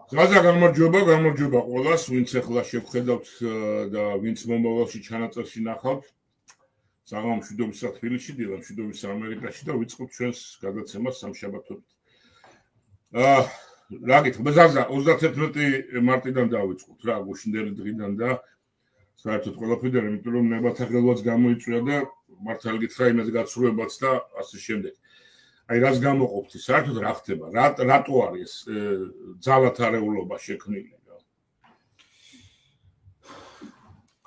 ზღაზა გამარჯობა ყველას, ვინც ახლა შევხედავთ და ვინც მომავალში ჩანაწერში ნახავთ. საღამო მშვიდობისა თბილისში, დილა მშვიდობისა ამერიკაში და ვიწყებთ ჩვენს გადაცემას სამშაბათობით. რა გითხრა, ზღაზა 31 მარტიდან დავიწყოთ რა, გუშინდელი დღიდან და საერთოდ ყველაფერთან, იმიტომ რომ ნებათაღელვაც გამოიწვია და მართალი გითხრა იმას გაცრუებაც და ასე შემდეგ. აი რას გამოყოფთ, საერთოდ რა ხდება, რატო არის ძალათარეულობა შექმნილი?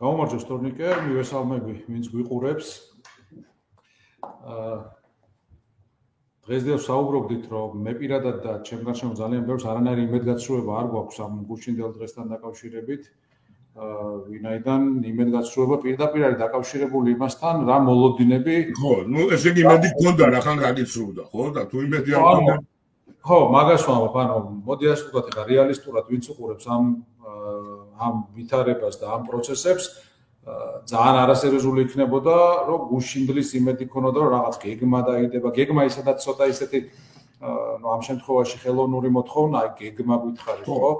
გამარჯვეს თორნიკე, მივესალმები, ვინც გვიყურებს. დღეს საუბრობდით, რომ მე პირადად და ჩემგან ძალიან ბევრს არანაირი იმედგაცრუება არ გვაქვს ამ გუშინდელ დღესთან დაკავშირებით. ვინაიდან იმედგაცრუება პირდაპირ არის დაკავშირებული იმასთან, რა მოლოდინები. ხო, ესე იგი იმედი გქონდა რა ხან გაგიცრუდა, ხო? და თუ იმედი არ გქონდა. ხო, მაგას ვამბობ, მოდი ასე ვთქვათ, ეხლა რეალისტურად ვინც უყურებს ამ ვითარებას და ამ პროცესებს, ძალიან არასერიოზული იქნებოდა, რომ გუშინდლის იმედი ქონოდა, რომ რაღაც გეგმა დაიდება. გეგმა ისედაც ცოტა ისეთი ამ შემთხვევაში ხელოვნური მოთხოვნა, გეგმა გითხარი, ხო?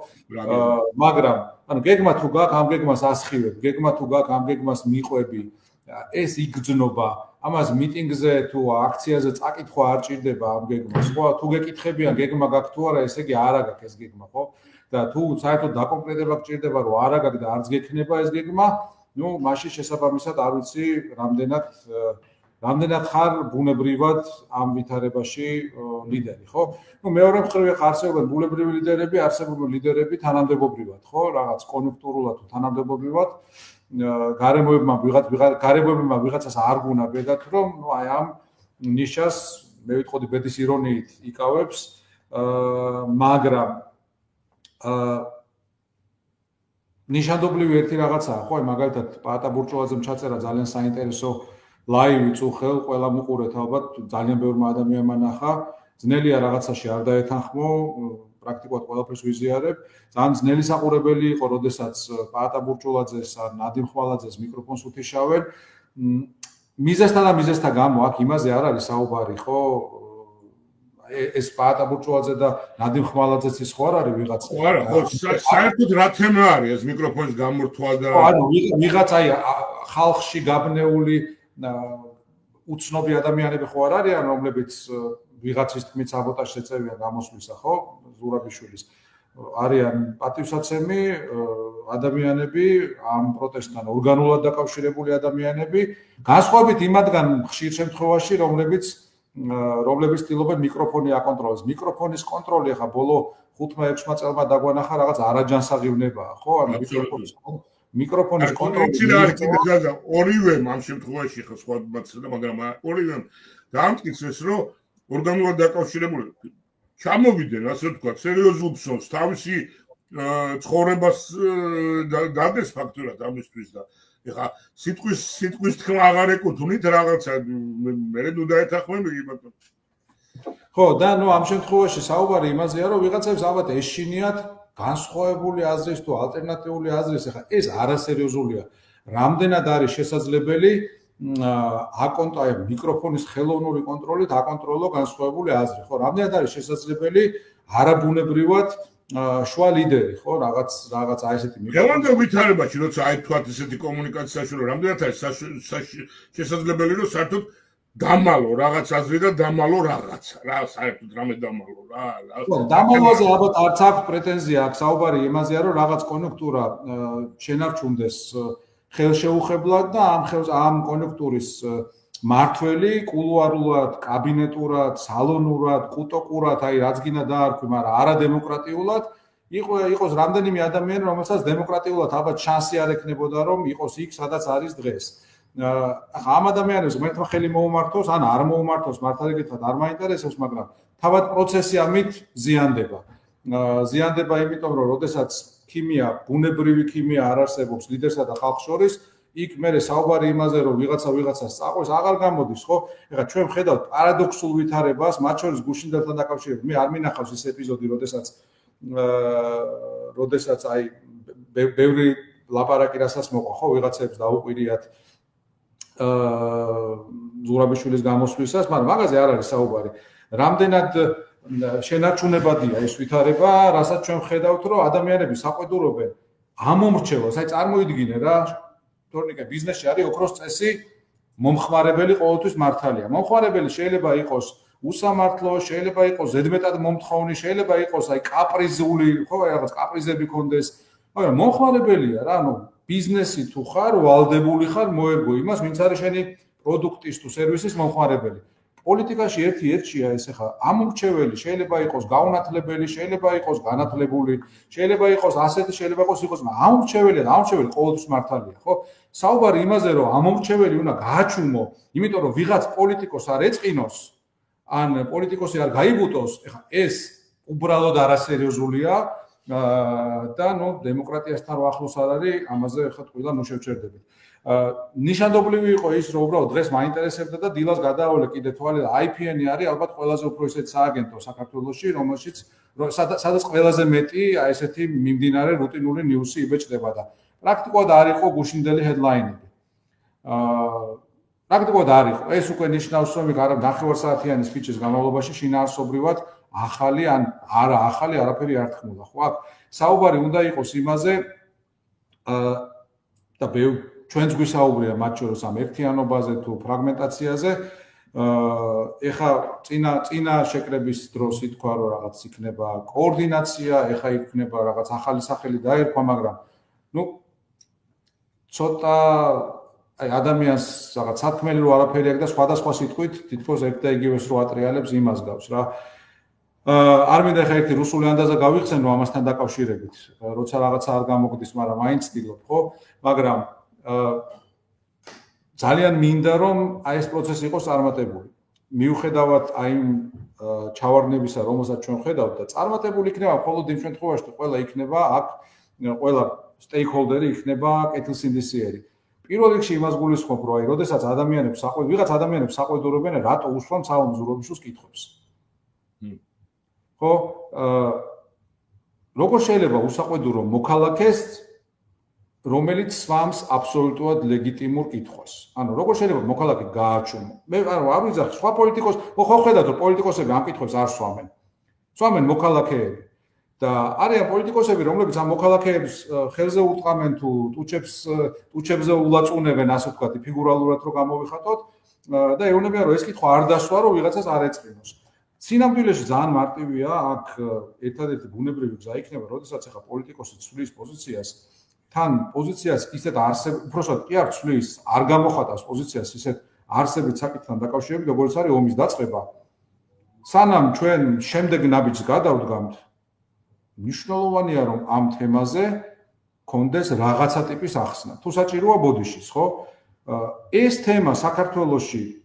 მაგრამ გეგმა თუ გაქვს, ამ გეგმას ასხივებ, გეგმა თუ გაქვს, ამ გეგმას მიყვები, ეს იგრძნობა, ამას მიტინგზე თუ აქციაზე წაკითხვა არ ჭირდება ამ გეგმას, ხო? თუ გეკითხებიან გეგმა გაქვს თუ არა, ესე იგი არა გაქვს ეს გეგმა, ხო? და თუ საერთოდ დაკონკრეტება გჭირდება, რომ არა გაქვს და არც გექნება ეს გეგმა, მაშინ შესაბამისად არ ვიცი, რამდენად ხარ ბუნებრივად ამ ვითარებაში ლიდერი, ხო? მეორე მხრივ არსებობენ ბუნებრივი ლიდერები, არსებობენ ლიდერები თანამდებობრივად, ხო? რაღაც კონიუნქტურულად თუ თანამდებობრივად გარემოებმა ვიღაცას არ გუნა ბედათ, რომ აი ამ ნიშას მე ვიტყოდი ბედის ირონიით იკავებს, მაგრამ ნიშანდობლივი ერთი რაღაცაა, ხო? მაგალითად პაატა ბურჭულაძემ ჩაწერა ძალიან საინტერესო ლაივი წუხელ, ყველა მიყურეთ ალბათ, ძალიან ბევრმა ადამიანმა ნახა. ძნელია რაღაცაში არ დაეთანხმო, პრაქტიკულად ყველაფერს ვიზიარებ. ძალიან ძნელი საყურებელი იყო, როდესაც პაატა ბურჭულაძეს ან ნადიმ ხვალაძეს მიკროფონს უთიშავენ. მიზესთან გამო აქ იმაზე არ არის საუბარი, ხო? ეს პაატა ბურჭულაძე და ნადიმ ხვალაძეც ის ხო არ არის ვიღაც? არა, ხო, საერთოდ რა თემა არის ეს მიკროფონის გამორთვა და ანუ ვიღაც აი ხალხში გაბნეული უცნობი ადამიანები ხო არ არიან, რომლებიც ვიღაცის თქმით საბოტაჟს ეწევიან გამოსვლისა, ხო? ზურაბიშვილის არიან პატივსაცემი ადამიანები, ამ პროტესტთან ორგანულად დაკავშირებული ადამიანები, განსხვავებით იმათგან ხშირ შემთხვევაში, რომლებიც ცდილობენ მიკროფონი აკონტროლოს. მიკროფონის კონტროლი ახლა ბოლო 5-6 წელმა დაგვანახა რაღაც არაჯანსაღებნებაა, ხო? ანუ მიკროფონის კონტროლი ორივე ამ შემთხვევაში ხო სხვა მაცდა, მაგრამ ორივე დაამტკიცეს, რომ ორგანულად დაკავშირებული ჩამოვიდნენ, ასე ვთქვათ, სერიოზულ ფსონს, თავისი ცხოვრებას დადეს ფაქტურად ამისთვის და ეხა სიტყვის თქმა აღარ ეკუთვნით რაღაცა მე ნუ დაეთანხმები ბატონო. ხო, და ამ შემთხვევაში საუბარი იმაზეა, რომ ვიღაცებს ალბათ ეშინიათ განსხვავებული აზრის თუ ალტერნატიული აზრის, ეხლა ეს არასერიოზულია. რამდენად არის შესაძლებელი მიკროფონის ხელოვნური კონტროლით აკონტროლო განსხვავებული აზრი, ხო? რამდენად არის შესაძლებელი არაბუნებრივად შუა ლიდერი, ხო? რაღაც აი ესეთი მიკროფონი ვითარებაში, როცა აი თქვათ ესეთი კომუნიკაციის საშუალება, რამდენად არის შესაძლებელი, რომ საერთოდ დამალო რაღაც აზრი და დამალო რაღაცა, რა საერთოდ რამე დამალო რა. დამალოზე ალბათ არც აქვს პრეტენზია, აქ საუბარი იმაზეა, რომ რაღაც კონიუნქტურა შენარჩუნდეს ხელშეუხებლად და ამ კონიუნქტურის მართველი კულუარულად, კაბინეტურად, სალონურად, კუტოკურად, აი რაც გინდა დაარქვი, მაგრამ არადემოკრატიულად იყოს რამდენიმე ადამიანი, რომელსაც დემოკრატიულად ალბათ შანსი არ ექნებოდა, რომ იყოს იქ, სადაც არის დღეს. ახლა ამ ადამიანებს ღმერთმა ხელი მოუმართოს, ან არ მოუმართოს, მართალი გითხრათ, არ მაინტერესებს, მაგრამ თავად პროცესი ამით ზიანდება. ზიანდება იმიტომ, რომ როდესაც ბუნებრივი ქიმია არ არსებობს ლიდერსა და ხალხს შორის, იქ მერე საუბარი იმაზე, რომ ვიღაცას წაყვეს, აღარ გამოდის, ხო? ეხლა ჩვენ ვხედავთ პარადოქსულ ვითარებას, მათ შორის გუშინდელთან დაკავშირებით. მე არ მინახავს ეს ეპიზოდი, როდესაც აი ბევრი ლაპარაკი რასაც მოყვა, ხო, ვიღაცებს დაუყირიათ ზურაბიშვილის გამოსვლისას, მაგრამ მაგაზე არ არის საუბარი. რამდენად შენარჩუნებადია ეს ვითარება, რასაც ჩვენ ხედავთ, რომ ადამიანები საყვედურობენ ამომრჩევას, აი წარმოიდგინე რა, თორნიკე ბიზნესში არის ოქროს წესი, მომხმარებელი ყოველთვის მართალია. მომხმარებელი შეიძლება იყოს უსამართლო, შეიძლება იყოს ზედმეტად მომთხოვნი, შეიძლება იყოს აი კაპრიზული, ხო, რაღაც კაპრიზები კონდეს, მაგრამ მომხმარებელია რა, ანუ ბიზნესი თუ ხარ, ვალდებული ხარ მოერგო იმას, ვინც არის შენი პროდუქტის თუ სერვისის მომხმარებელი. პოლიტიკაში ერთ-ერთია ეს ახლა ამომრჩეველი შეიძლება იყოს გაუნათლებელი, შეიძლება იყოს განათლებული, შეიძლება იყოს ასეთი, შეიძლება იყოს, მაგრამ ამომრჩეველია და ამომრჩეველი ყოველთვის მართალია, ხო? საუბარი იმაზე, რომ ამომრჩეველი უნდა გააჩუმო, იმიტომ რომ ვიღაც პოლიტიკოს არ ეწყინოს, ან პოლიტიკოსი არ გაიბუტოს, ახლა ეს უბრალოდ არასერიოზულია და ნუ დემოკრატიასთან რო ახლოს არ არის, ამაზე ახლა თქვენ ნუ შევჩერდებით. ნიშანდობლივი იყო ის, რომ უბრალოდ დღეს მაინტერესებდა და დილას გადაავალე კიდე თვალე და IPN-ი არის ალბათ ყველაზე უფრო ისეთ სააგენტო საქართველოში, რომელშიც სადაც ყველაზე მეტი აი ესეთი მიმდინარე რუტინული ნიუსი იბეჭდება და პრაქტიკულად არ იყო გუშინდელი ჰედლაინები. პრაქტიკულად არ იყო. ეს უკვე ნიშნავს, რომ ნახევარსაათიანი სპიჩის განმავლობაში შინაარსობრივად ახალი ან არა ახალი არაფერი არ თქმულა. ხო, აქ საუბარი უნდა იყოს იმაზე და ჩვენც გვისაუბრია მათ შორის ამ ერთიანობაზე თუ ფრაგმენტაციაზე. ეხა წინა შეკრების დროს ითქვა, რომ რაღაც იქნება კოორდინაცია, ეხა იქნება რაღაც ახალი სახელი დაერქვა, მაგრამ ნუ ცოტა აი ადამიანს რაღაც სათქმელი რო არაფერი აქვს და სხვადასხვა სიტყვით თითქოს ერთ და იგივეს რო ატრიალებს იმას გავს რა. არ მინდა ხა ერთი რუსული ანდაზა გავიხსენო ამასთან დაკავშირებით, როცა რაღაცა არ გამოგდის, მაგრამ მაინც ვცდილობ, ხო? მაგრამ ძალიან მინდა რომ აი ეს პროცესი იყოს წარმატებული. მიუხედავად აი ჩავარდნებისა, რომელსაც ჩვენ ხედავთ და წარმატებული იქნება მხოლოდ იმ შემთხვევაში, თუ ყველა იქნება აქ, ყველა სტეიქჰოლდერი იქნება კეთილსინდისიერი. პირველ რიგში იმას გულისხმობ, რომ აი როდესაც ვიღაც ადამიანებს საყვედურობენ, რატო უსვამს საუმზურობიშვილს კითხვებს. ხო, როგორ შეიძლება უსაყვედურო მოქალაქეს რომელიც სვამს აბსოლუტურად ლეგიტიმურ კითხვას. ანუ როგორ შეიძლება მოქალაქე გააჩუმო? მე არ ვიძახი სხვა პოლიტიკოს, ხო ხედავთ რომ პოლიტიკოსები ამ კითხვებს არ სვამენ. სვამენ მოქალაქეები. და არიან პოლიტიკოსები, რომლებიც ამ მოქალაქეებს ხელზე უტყამენ თუ ტუჩებზე ულაწუნებენ, ასე ვთქვათ, ფიგურალურად რო გამოვიხატოთ და ეუბნებიან რომ ეს კითხვა არ დასვა, რომ ვიღაცას არ ეწყინოს. სინამდვილეში ძალიან მარტივია, აქ ერთადერთი ბუნებრივი გზა იქნება, როდესაც ახლა პოლიტიკოსი ცვლის პოზიციას თან პოზიციას ისეთ უпроსოდ კი არ ცვლის, არ გამოხატავს პოზიციას ისეთ არსებით საკითხთან დაკავშირებით, როგორც არის ომის დაწყება. სანამ ჩვენ შემდეგ ნაბიჯს გადავდგამთ, მნიშვნელოვანია რომ ამ თემაზე კონდეს რაღაცა ტიპის ახსნა. თუ საჭიროა ბოდიშის, ხო? ეს თემა საქართველოში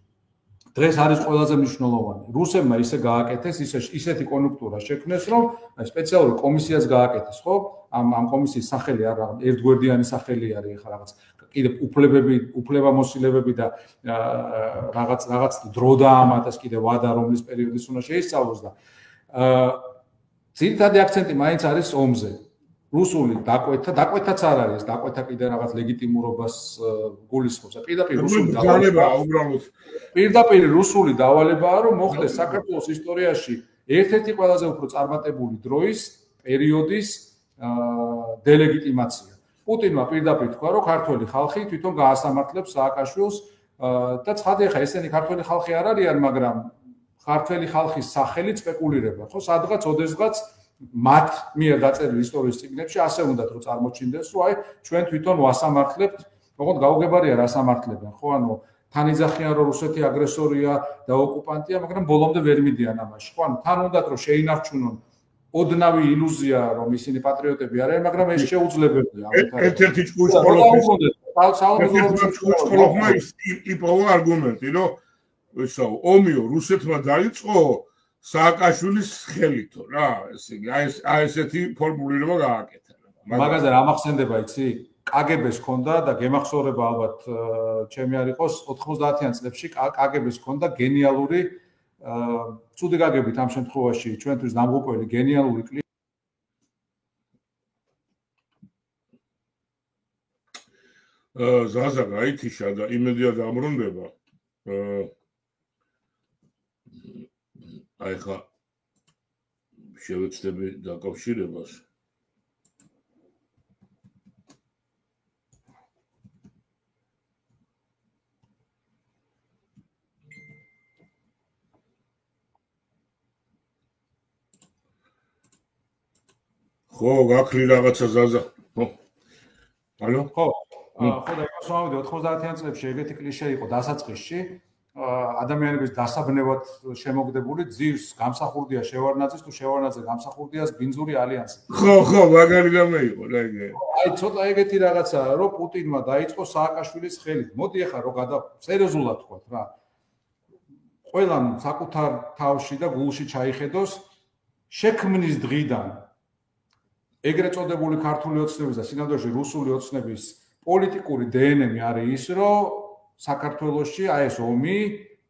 დღეს არის ყველაზე მნიშვნელოვანი. რუსებმა ისე გააკეთეს, ისეთი კონjunktურა შექმნეს, რომ სპეციალური კომისიას გააკეთეს, ხო? ამ კომისიის სახელი არა, ერთგვერდიანი სახელი არის ახლა რაღაც კიდე უფლებამოსილებები და რაღაც დრო დაამატეს კიდე ვადა, რომლის პერიოდის უნდა შეისწავლოს და ძირითადი აქცენტი მაინც არის ომზე. რუსული დაკვეთაც არ არის, დაკვეთა კიდე რაღაც ლეგიტიმურობას გულისხმობს. პირდაპირ რუსული დავალებაა, რომ მოხდეს საქართველოს ისტორიაში ერთ-ერთი ყველაზე უფრო წარმატებული დროის პერიოდის დელეგიტიმაცია. პუტინმა პირდაპირ თქვა, რომ ქართველი ხალხი თვითონ გაასამართლებს სააკაშვილს და ცხადია, ხა ესენი ქართველი ხალხი არ არიან, მაგრამ ქართველი ხალხის სახელით სპეკულირება, ხო? სადღაც ოდესღაც მათ მიერ დაწერილ ისტორიის წიგნებში ასე უნდათ რომ წარმოჩინდეს, რომ აი ჩვენ თვითონ ვასამართლებთ, ოღონდ გაუგებარია რა სამართლებენ, ხო? ანუ თან იძახიან რომ რუსეთი აგრესორია და ოკუპანტია, მაგრამ ბოლომდე ვერ მიდიან ამაში, ხო? ანუ თან უნდათ რომ შეინარჩუნონ ოდნავი ილუზია რომ ისინი პატრიოტები არიან, მაგრამ ეს შეუძლებელია. ერთ-ერთი ჭკუჭყოლოფმა იპოვა არგუმენტი, რომ ესო ომიო რუსეთმა დაიწყო სააკაშვილის ხელითო რა, ესე იგი, აი ესეთი ფორმულირება გააკეთა. მაგაზე რა მახსენდება, იცი? კგბ-ს ჰქონდა და გემახსოვრება ალბათ ჩემი არ იყოს 90-იან წლებში კგბ-ს ჰქონდა გენიალური ცუდი გაგებით ამ შემთხვევაში ჩვენთვის დამღუპველი გენიალური კლიპი. ზაზა გაითიშა და იმედია დამრუნდება. აი ხა შევეცდები დაკავშირებას. ხო, გაქრი რაღაცა ზაზა. ხო. ალო? ხო. ხო და მოსავდი 90-იან წლებში ეგეთი კლიშე იყო დასაწყისში. ადამიანების დასაბნევად შემოგდებული ძირს გამსახურდია შევარნაძის თუ შევარნაძე გამსახურდიას ბინძური ალიანსი. ხო, მაგარი რამე იყო რა ეგ. აი ცოტა ეგეთი რაღაცაა, რომ პუტინმა დაიწყო სააკაშვილის ხელით. მოდი ახლა რომ სერიოზულად თქვათ რა. ყველამ საკუთარ თავში და გულში ჩაიხედოს შექმნის დღიდან ეგრეთ წოდებული ქართული ოცნების და სინამდვილეში რუსული ოცნების პოლიტიკური დნმ არის ის, რომ საქართველოში აი ეს ომი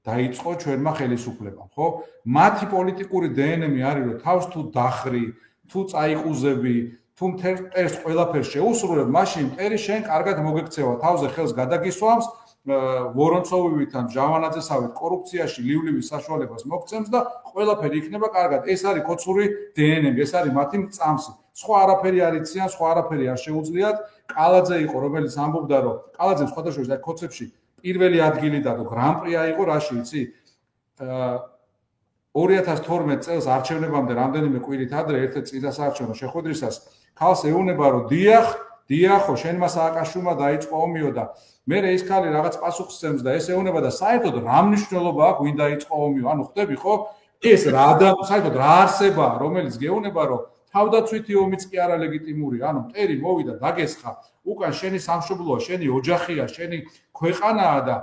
დაიწყო ჩვენმა ხელისუფლებამ, ხო? მათი პოლიტიკური დნმ არის, რომ თავს თუ დახრი, თუ წაიყუზები, თუ მტერს ყველაფერს შეუსრულებ, მაშინ მტერი შენ კარგად მოგექცევა, თავზე ხელს გადაგისვამს, ვორონცოვივითან ჟავანაძესავით კორუფციაში ლივლივის საშუალებას მოგცემს და ყველაფერი იქნება კარგად. ეს არის ქოცური დნმ, ეს არის მათი მწამსი. სხვა არაფერი არ იციან, სხვა არაფერი არ შეუძლიათ. კალაძე იყო, რომელიც ამბობდა, რომ კალაძემ სხვადასხვა და ქოცებში პირველი ადგილი დადო, გრან-პრი აიღო რაში, იცი? 2012 წელს არჩევნებამდე რამდენიმე კვირით ადრე ერთ-ერთ წინასაარჩევნო შეხვედრისას ქალს ეუბნება, რომ დიახო, შენმა სააკაშვილმა დაიწყო ომიო და მე ის ქალი რაღაც პასუხს სცემს და ეს ეუბნება და საერთოდ რა მნიშვნელობა აქვს ვინ დაიწყო ომიო? ანუ ხვდები ხო? ეს რა და საერთოდ რა არსებაა, რომელიც გეუბნება, რომ თავდაცვითი ომიც კი არა ლეგიტიმური, ანუ მტერი მოვიდა დაგესხა, უკან შენი სამშობლოა, შენი ოჯახია, შენი ქვეყანაა და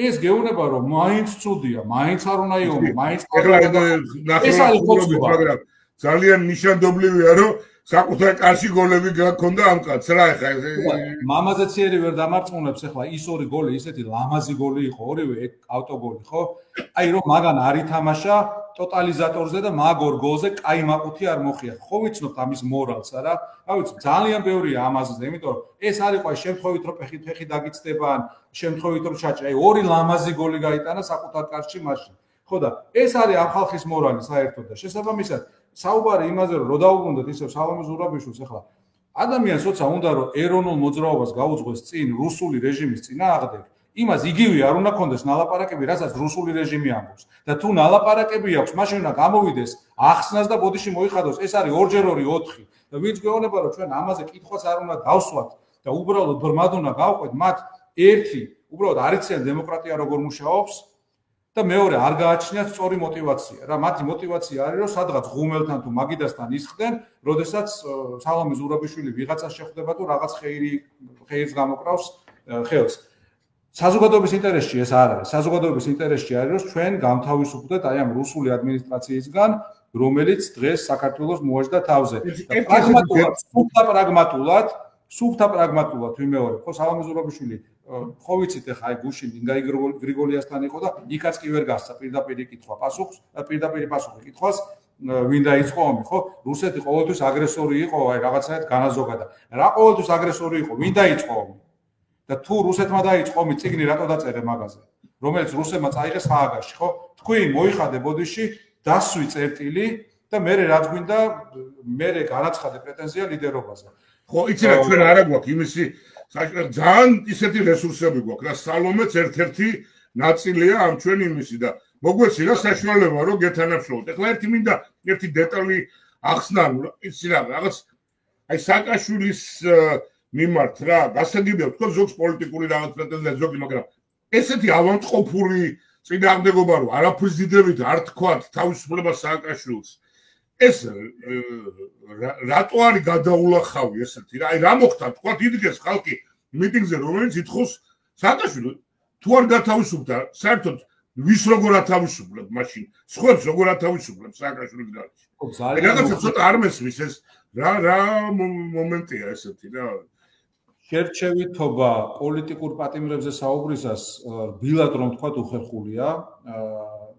ეს გეუბნება, რომ მაინც ცუდია, მაინც არ უნდა იომო, მაინც ეს არის ხოცობა, მაგრამ ძალიან ნიშანდობლივია, რომ საკუთარ კარში გოლები გქონდა ამ კაცს რა ეხა მამაზეციერი ვერ დამარწმუნებს ახლა ის ორი გოლი ისეთი ლამაზი გოლი იყო ორივე ავტოგოლი ხო აი რომ მაგან არ ითამაშა ტოტალიზატორზე და მაგ ორ გოლზე კაი მაყუთი არ მოხია ხო ვიცნობთ ამის მორალს არა ავიცი ძალიან ბევრია ამაზე იმიტომ რომ ეს არ იყო შემთხვევით რომ ფეხი დაგიცდება ან შემთხვევით რომ ჩაჭრა აი ორი ლამაზი გოლი გაიტანა საკუთარ კარში მაშინ ხო და ეს არის ამ ხალხის მორალი საერთოდ და შესაბამისად საუბარი იმაზე რომ დაუბრუნდეთ ისევ სალომე ზურაბიშვილს ახლა ადამიანს როცა უნდა რომ ეროვნულ მოძრაობას გაუძღვეს წინ რუსული რეჟიმის წინააღმდეგ იმას იგივე არ უნდა კონდეს ნალაპარაკები რასაც რუსული რეჟიმი ამბობს და თუ ნალაპარაკები აქვს მაშინ უნდა გამოვიდეს ახსნას და ბოდიში მოიხადოს ეს არის 2x2 4 და ვინც გეუბნება რომ ჩვენ ამაზე კითხვას არ უნდა დავსვათ და უბრალოდ ბრმად უნდა გავყვეთ მათ ერთი უბრალოდ არ იციან დემოკრატია როგორ მუშაობს და მეორე არ გააჩნიათ სწორი мотиваცია რა მათი мотиваცია არის რომ სადღაც ღუმელთან თუ მაგიდასთან ისხდნენ როდესაც სალომე ზურაბიშვილი ვიღაცას შეხვდება თუ რაღაც ხეირს გამოკრავს ხელს საზოგადოების ინტერესში ეს არ არის საზოგადოების ინტერესში არის რომ ჩვენ გამთავისუფლდეთ აი ამ რუსული ადმინისტრაციისგან რომელიც დღეს საქართველოს მოაჯდა თავზე სუფთა პრაგმატულად ვიმეორებ ხო სალომე ზურაბიშვილი ხო ვიცით ახლა აი გუშინ ინგაი გრიგოლიასთან იყო და იქაც კი ვერ გასცა პირდაპირ პასუხი კითხვას ვინ დაიწყო ომი ხო რუსეთი ყოველთვის აგრესორი იყო აი რაღაცნაირად განაზოგა და რა ყოველთვის აგრესორი იყო ვინ დაიწყო ომი და თუ რუსეთმა დაიწყო ომი წიგნი რატო დაწერე მაგაზე რომელიც რუსებმა წაიღეს ჰააგაში ხო თქვი მოიხადე ბოდიში დასვი წერტილი და მე რაც გვინდა მე განაცხადე პრეტენზია ლიდერობაზე ხო იცი რა ჩვენ არა გვაქვს იმისი ძალიან ისეთი რესურსები გვაქვს რა სალომეც ერთ-ერთი ნაწილია ამ ჩვენ იმისი და მოგვეცი რა საშუალება რომ გეთანაფშროთ ეხლა ერთი მინდა ერთი დეტალი ახსნა იცი რა რაღაც აი სააკაშვილის მიმართ რა გასაგებია თქო ზოგს პოლიტიკური რაღაც პრეტენზია ზოგი მაგრამ ესეთი ავანტყოფური წინააღმდეგობა რომ არაფრის დიდებით არ თქვათ თავისუფლებას სააკაშვილს ეს რატო არის გადაულახავი ესეთი რა აი რა მოხდა თქვა იდგეს ხალხი მიტინგზე რომელიც ითხოვს სააკაშვილი თუ არ გათავისუფლდა საერთოდ ვის როგორ ათავისუფლებ მაშინ სხვებს როგორ ათავისუფლებ სააკაშვილის გარშემო რაღაცა ცოტა არ მესმის ეს რა მომენტია ესეთი რა შერჩევითობა პოლიტიკურ პატიმრებზე საუბრისას რბილად რომ თქვა უხერხულია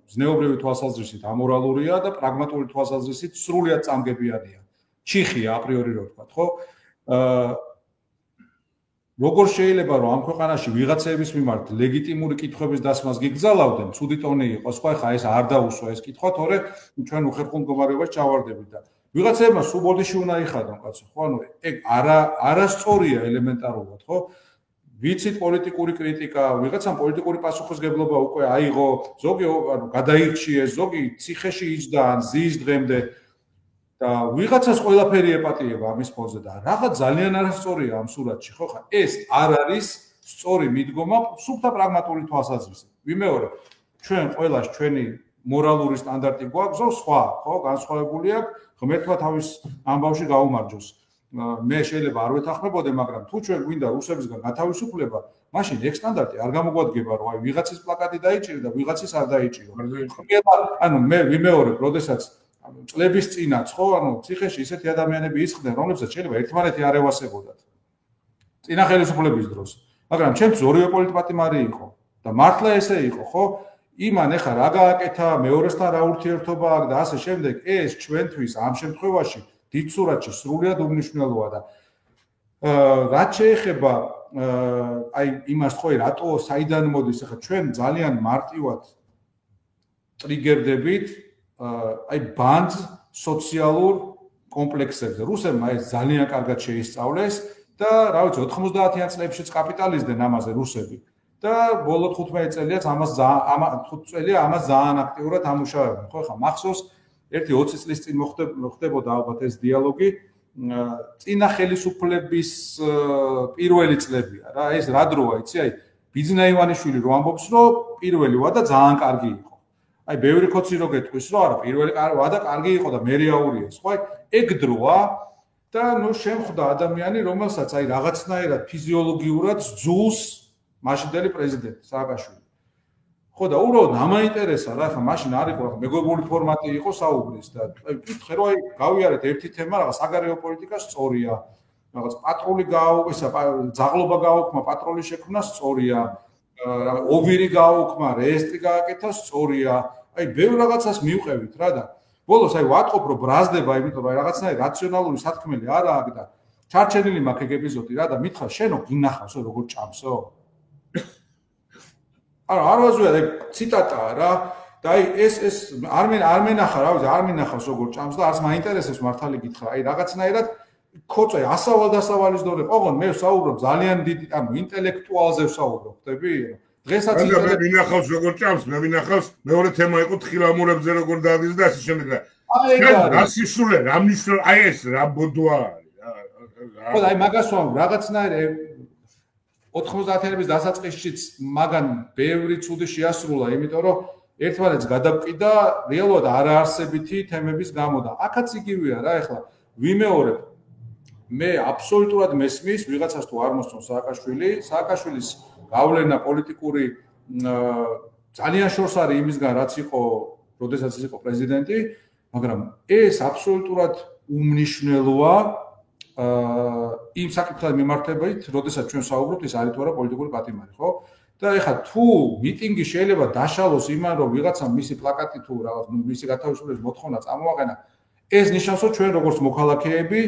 ზნეობრივი თვალსაზრისით ამორალურია და პრაგმატული თვალსაზრისით სრულიად წამგებიანია. ჩიხია აპრიორი რო თქვა, ხო? როგორ შეიძლება რომ ამ ქვეყანაში ვიღაცების მიმართ ლეგიტიმური კითხვების დასმას გიგზავნდნენ, ცუდი ტონი იყოს, ხო, ხა ეს არ დაუსვა ეს კითხვა, თორე ჩვენ უხერხულ მდგომარეობაში ჩავარდებით და ვიღაცებმა სულ ბოდიში უნდა იხადონ კაცო, ხო? ანუ ეგ არასწორია ელემენტარულად, ხო? ვიცით პოლიტიკური კრიტიკა, ვიღაცამ პოლიტიკური პასუხისგებლობა უკვე აიღო, ზოგი ანუ გადაირჩიეს, ზოგი ციხეში იჯდა, ზის დღემდე და ვიღაცას ყველაფერი ეპატიება ამის ფონზე და რაღაც ძალიან არასწორია ამ სურათში, ხო ხარ? ეს არ არის სწორი მიდგომა, სულთა პრაგმატული თვალსაზრისით. ვიმეორებ, ჩვენ ყველას ჩვენი მორალური სტანდარტი გვაქვს, სხვა, ხო, განსხვავებული აქვს, ღმერთმა თავის ამბავში გაუმარჯოს. მე შეიძლება არ ვეთანხმებოდე, მაგრამ თუ ჩვენ გვინდა რუსებისგან გათავისუფლება, მაშინ ეგ სტანდარტი არ გამოგვადგება, რომ აი ვიღაცის პლაკატი დაიჭირო და ვიღაცის არ დაიჭირო. ანუ მე ვიმეორებ, როდესაც წლების წინაც, ხო, ანუ ციხეში ისეთი ადამიანები ისხდნენ, რომლებსაც შეიძლება ერთმანეთი არ ევასებოდათ. წინა ხელისუფლების დროს. მაგრამ ჩემთვის ორივე პოლიტპატიმარი იყო და მართლა ესე იყო, ხო? იმან ეხა რა გააკეთა, მეორესთან რა ურთიერთობა აქვს და ასე შემდეგ, ეს ჩვენთვის ამ შემთხვევაში დიდ სურათში სრულიად უმნიშვნელოა და რაც შეეხება აი იმას ხო რატო საიდან მოდის ახლა ჩვენ ძალიან მარტივად ტრიგერდებით აი ბანძ სოციალურ კომპლექსებზე. რუსებმა ეს ძალიან კარგად შეისწავლეს და რა ვიცი 90-იან წლებშიც კაპიტალიზდნენ ამაზე რუსები და ბოლო 15 წელიაც ამას 5 წელია ამას ძალიან აქტიურად ამუშავებენ. ხო ხა მახსოვს ერთი 20 წლის წინ მოხდებოდა ალბათ ეს დიალოგი წინა ხელისუფლების პირველი წლებია რა ეს რა დროა იცი აი ბიძინა ივანიშვილი რო ამბობს რომ პირველი ვადა ძალიან კარგი იყო აი ბევრი ხოცი რო გეტყვის რომ არა პირველი ვადა კარგი იყო და მერიაურიეს ხო აი ეგ დროა და ნუ შემხვდა ადამიანი რომელსაც აი რაღაცნაირად ფიზიოლოგიურად ძულს მაშინდელი პრეზიდენტი სააკაშვილი ხო და უბრალოდ ამაინტერესა რა ხა მაშინ არ იყო რა მეგობრული ფორმატი იყო საუბრის და კითხე რომ აი გავიარეთ ერთი თემა რაღაც საგარეო პოლიტიკა სწორია რაღაც პატრული გააუქმა ძაღლობა გააუქმა პატრული შექმნა სწორია ოვირი გააუქმა რეესტრი გააკეთა სწორია აი ბევრ რაღაცას მივყევით რა და ბოლოს აი ვატყობ რომ ბრაზდება იმიტომ რომ აი რაღაცნაირი რაციონალური სათქმელი არ აქვს და ჩარჩენილი მაქვს ეგ ეპიზოდი რა და მითხრა შენო გინახავსო როგორ ჭამსო არ ვაზუია და ციტატაა რა და აი ეს არ მენახა რა ვიცი არ მინახავს როგორ ჭამს და არც მაინტერესებს მართალი გითხრა აი რაღაცნაირად ქოწე ასავალ-დასავალის დონე ოღონ მე ვსაუბრობ ძალიან დიდი ანუ ინტელექტუალზე ვსაუბრობ ხდები დღესაც მე მინახავს როგორ ჭამს მე მინახავს მეორე თემა იყო თხილამურებზე როგორ დადის და ასე შემდეგ რა სისულე რა მნიშვნელობა აი ეს რა ბოდვა არის რა ხო აი მაგას ვამბობ რაღაცნაირად 90-იანების დასაწყისშიც მაგან ბევრი ცუდი შეასრულა, იმიტომ რომ ერთმანეთს გადავყიდა რეალურად არაარსებითი თემების გამო და აქაც იგივეა რა ეხლა ვიმეორებ მე აბსოლუტურად მესმის ვიღაცას თუ არ მოსწონს სააკაშვილის გავლენა პოლიტიკური ძალიან შორს არის იმისგან რაც იყო, როდესაც ის იყო პრეზიდენტი, მაგრამ ეს აბსოლუტურად უმნიშვნელოა იმ საკითხთან მიმართებით, როდესაც ჩვენ საუბრობთ, ის არის თუ არა პოლიტიკური პატიმარი, ხო? და ეხლა თუ მიტინგი შეიძლება დაშალოს იმან, რომ ვიღაცამ მისი პლაკატი თუ რაღაც მისი გათავისუფლების მოთხოვნა წამოაყენა, ეს ნიშნავს, რომ ჩვენ როგორც მოქალაქეები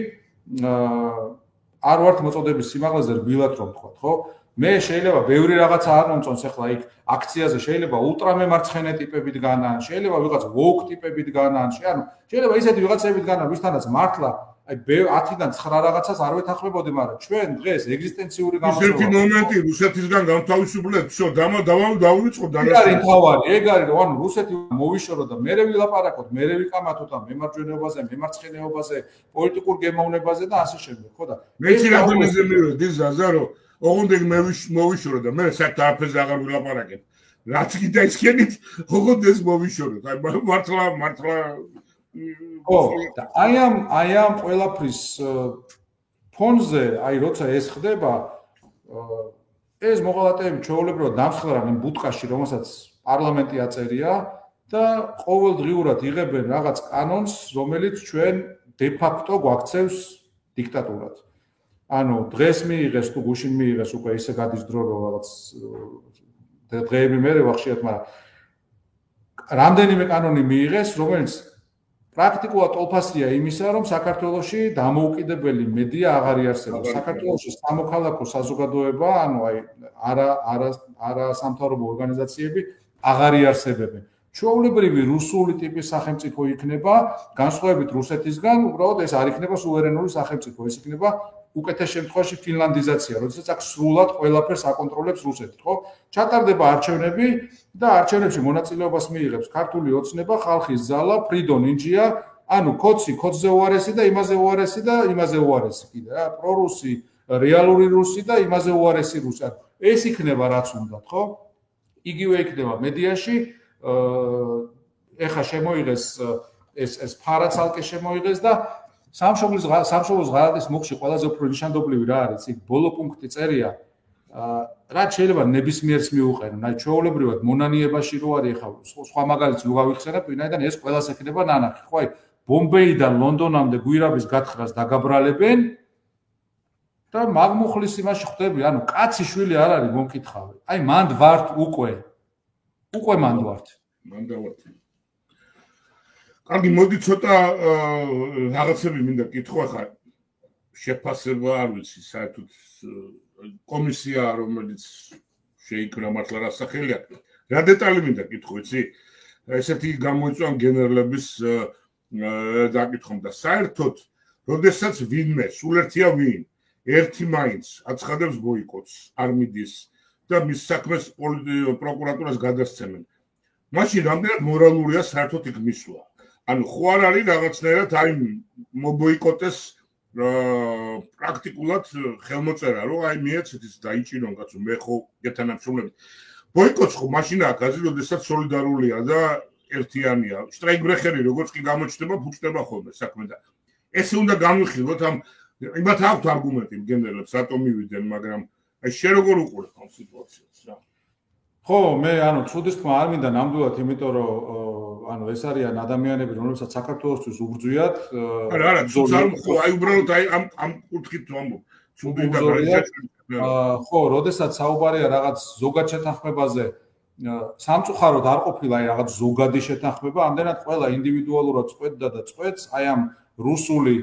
არ ვართ მოწოდების სიმაღლეზე რბილად რომ თქვა, ხო? მე შეიძლება ბევრი რაღაცა არ მომწონს ეხლა იქ აქციაზე შეიძლება ულტრამემარცხენე ტიპებით განან, შეიძლება ვიღაც ვოუკ ტიპებით განან, ანუ შეიძლება ისეთი ვიღაცებით განან, ვისთანაც მართლა აი 10-დან 9 რაღაცას არ ვეთანხმებოდი, მაგრამ ჩვენ დღეს ეგზისტენციური გამოწვევა. ისეთი მომენტი რუსეთისგან გამთავისუფლებს, შო დავივიწყოთ და ეს არის თავარი, ეგ არის რომ ანუ რუსეთი მოვიშორო და მერე ვილაპარაკოთ, მერე ვიკამათოთ ამ მემარჯვენეობაზე, მემარცხენეობაზე, პოლიტიკურ გემოვნებაზე და ასე შემდეგ, ხო და მე შეიძლება მივედი ზაზა რომ ოღონდ ეგ მოვიშორო და მე საერთოდ არაფერზე აღარ ვილაპარაკებ. რაც კი დაისქენით, ოღონდ ეს მოვიშოროთ. აი მართლა ო და აი ამ ყველაფრის ფონზე აი როცა ეს ხდება ეს მოღალატეები ჩვეულებრივად დამსხლარან იმ ბუტყაში რომელსაც პარლამენტი აწერია და ყოველდღიურად იღებენ რაღაც კანონს რომელიც ჩვენ დე ფაქტო გვაქცევს დიქტატურად ანუ დღეს მიიღეს თუ გუშინ მიიღეს უკვე ისე გადის დრო რომ რაღაც დღეები მერე ვახშიათ მაგრამ რამდენიმე კანონი მიიღეს რომელიც პრაქტიკულად ტოლფასია იმისა, რომ საქართველოში დამოუკიდებელი მედია აღარ იარსებობს. საქართველოში სამოქალაქო საზოგადოება, ანუ აი არა სამთავრობო ორგანიზაციები აღარ იარსებებენ. ჩვეულებრივი რუსული ტიპის სახელმწიფო იქნება, განსხვავებით რუსეთისგან, უბრალოდ ეს არ იქნება სუვერენული სახელმწიფო, ეს იქნება უკეთეს შემთხვევაში ფინლანდიზაცია, როდესაც აქ სრულად ყველაფერს აკონტროლებს რუსეთი, ხო? ჩატარდება არჩევნები და არჩევნებში მონაწილეობას მიიღებს ქართული ოცნება, ხალხის ძალა, ფრიდონ ინჯია, ანუ კოცი, კოცზე უარესი და იმაზე უარესი და იმაზე უარესი კიდე რა, პრორუსი, რეალური რუსი და იმაზე უარესი რუსი. ეს იქნება რაც უნდათ, ხო? იგივე იქნება მედიაში, ეხა შემოიღეს ეს ფარაცალკე შემოიღეს და სამშობლოს ღალატის მუხში ყველაზე უფრო ნიშანდობლივი რა არის, იქ ბოლო პუნქტი წერია, რაც შეიძლება ნებისმიერს მიუყენონ, აი ჩვეულებრივად მონანიებაში რო არის ეხა სხვა მაგალითს ვიღავიხსენებ, ვინაიდან ეს ყველას ეხება ნანახი, ხო აი ბომბეიდან ლონდონამდე გვირაბის გათხრას დაგაბრალებენ და მაგმუხლის იმაში ხვდები, ანუ კაცი შვილი არ არის მომკითხავი. აი მანდ ვართ უკვე მანდ ვართ. კარგი, მოდი ცოტა რაღაცები მინდა კითხო ახლა შეფასება არ ვიცი, საერთოდ კომისია რომელიც შეიქმნა მართლა რა სახელი აქვს. რა დეტალი მინდა კითხო, იცი? ესეთი გამოიწვია გენერლების დაკითხვა და საერთოდ როდესაც ვინმე სულ ერთია ვინ ერთი მაინც აცხადებს ბოიკოტს არმიდის და მის საქმეს პროკურატურას გადასცემენ. მაშინ რამდენად მორალურია საერთოდ იქ მისვლა? ანუ ხო არ არის რაღაცნაირად აი მობოიკოტეს პრაქტიკულად ხელმოწერა, რომ აი მიეცეთ ის დაიჭირონ კაცო, მე ხო გეთანამშრომლები. ბოიკოტს ხო მაშინ აქვს აზრი, როდესაც სოლიდარულია და ერთიანია. შტრაიკბრეხერი როგორც კი გამოჩნდება, ფუჭდება ხოლმე საქმე და ესე უნდა განვიხილოთ ამ იმათ აქვს არგუმენტი გენერლებს რატომ მივიდნენ, მაგრამ აი შე როგორ უყურებ ამ სიტუაციას რა? ხო, მე ანუ ცუდის თქმა არ მინდა ნამდვილად, იმიტომ რომ ანუ ეს არიან ადამიანები, რომლებსაც საქართველოსთვის უბრძვიათ. არა, ხო, აი უბრალოდ აი ამ კუთხით ვამბობ. ცუდი და ხო, როდესაც საუბარია რაღაც ზოგად შეთანხმებაზე, სამწუხაროდ არ ყოფილა აი რაღაც ზოგადი შეთანხმება, ამდენად ყველა ინდივიდუალურად წყვეტდა და წყვეტს, აი ამ რუსული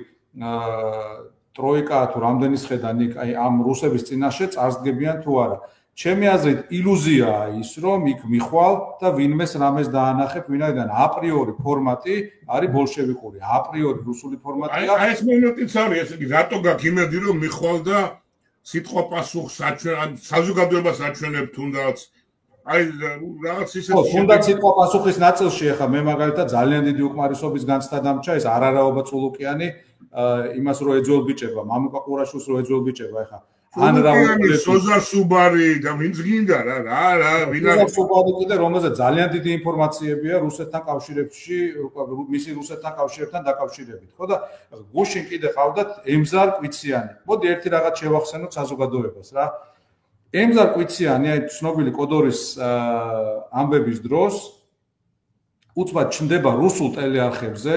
ტროიკა თუ რამდენის ხედან იქ აი ამ რუსების წინაშე წარსდგებიან თუ არა. ჩემი აზრით ილუზიაა ის, რომ იქ მიხვალ და ვინმეს რამეს დაანახებ, ვინაიდან აპრიორი ფორმატი არის ბოლშევიკური, აპრიორი რუსული ფორმატია. აი ეს მომენტიც არის, ესე იგი, რატო გაქვს იმედი, რომ მიხვალ და სიტყვა პასუხს საზოგადოებას აჩვენებ თუნდაც აი რაღაც ისეთი ხო, თუნდაც სიტყვა პასუხის ნაწილში ახლა მე მაგალითად ძალიან დიდი უკმარისობის განცდა დამჭა ეს არარაობა წულუკიანი იმას რო ეძველბიჭება, მამუკა ყურაშვილს რო ეძველბიჭება ახლა ან რა სოზარ სუბარი და ვინც გინდა რა ვინ არის სუბარი კიდე რომელზე ძალიან დიდი ინფორმაციებია რუსეთთან კავშირებში, მისი რუსეთთან კავშირებთან დაკავშირებით, ხო და გუშინ კიდე ყავდათ ემზარ კვიციანი. მოდი ერთი რაღაც შევახსენოთ საზოგადოებას რა. ემზარ კვიციანი, აი ცნობილი კოდორის ამბების დროს უცბად ჩნდება რუსულ ტელეარხებზე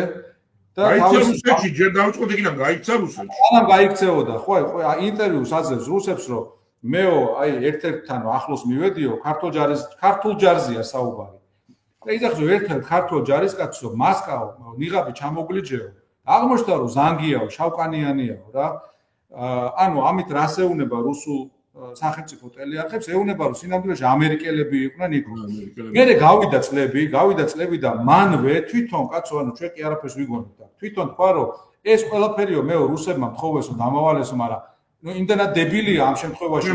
და რუსეთში ჯერ დავწყვეტი კიდე გაიქცა რუსეთში. ანუ გაიქცეოდა, ხო, ინტერვიუს აძლევს რუსებს, რომ მეო აი ერთ-ერთთან ახლოს მივედიო, ქართულ ჯარზია საუბარი. და იზახსო ერთ-ერთ ქართულ ჯარისკაცო, მასკაო, ნიღაბი ჩამოგლიჯეო. აღმოჩნდა რომ ზანგიაო, შავკანიანიაო რა. ანუ ამით რას ეუნება რუსულ სახელმწიფო ტელეარხებს, ეუნება რომ სინამდვილეში ამერიკელები იყვნენ იქ. მერე გავიდა წლები და მანვე თვითონ კაცო, ანუ ჩვენ კი არაფერს ვიგონებთ. თვითონ თქვა რომ ეს ყველაფერიო მეო რუსებმა თხოვესო დამავალესო, მაგრამ ნუ იმდანაც დებილია ამ შემთხვევაში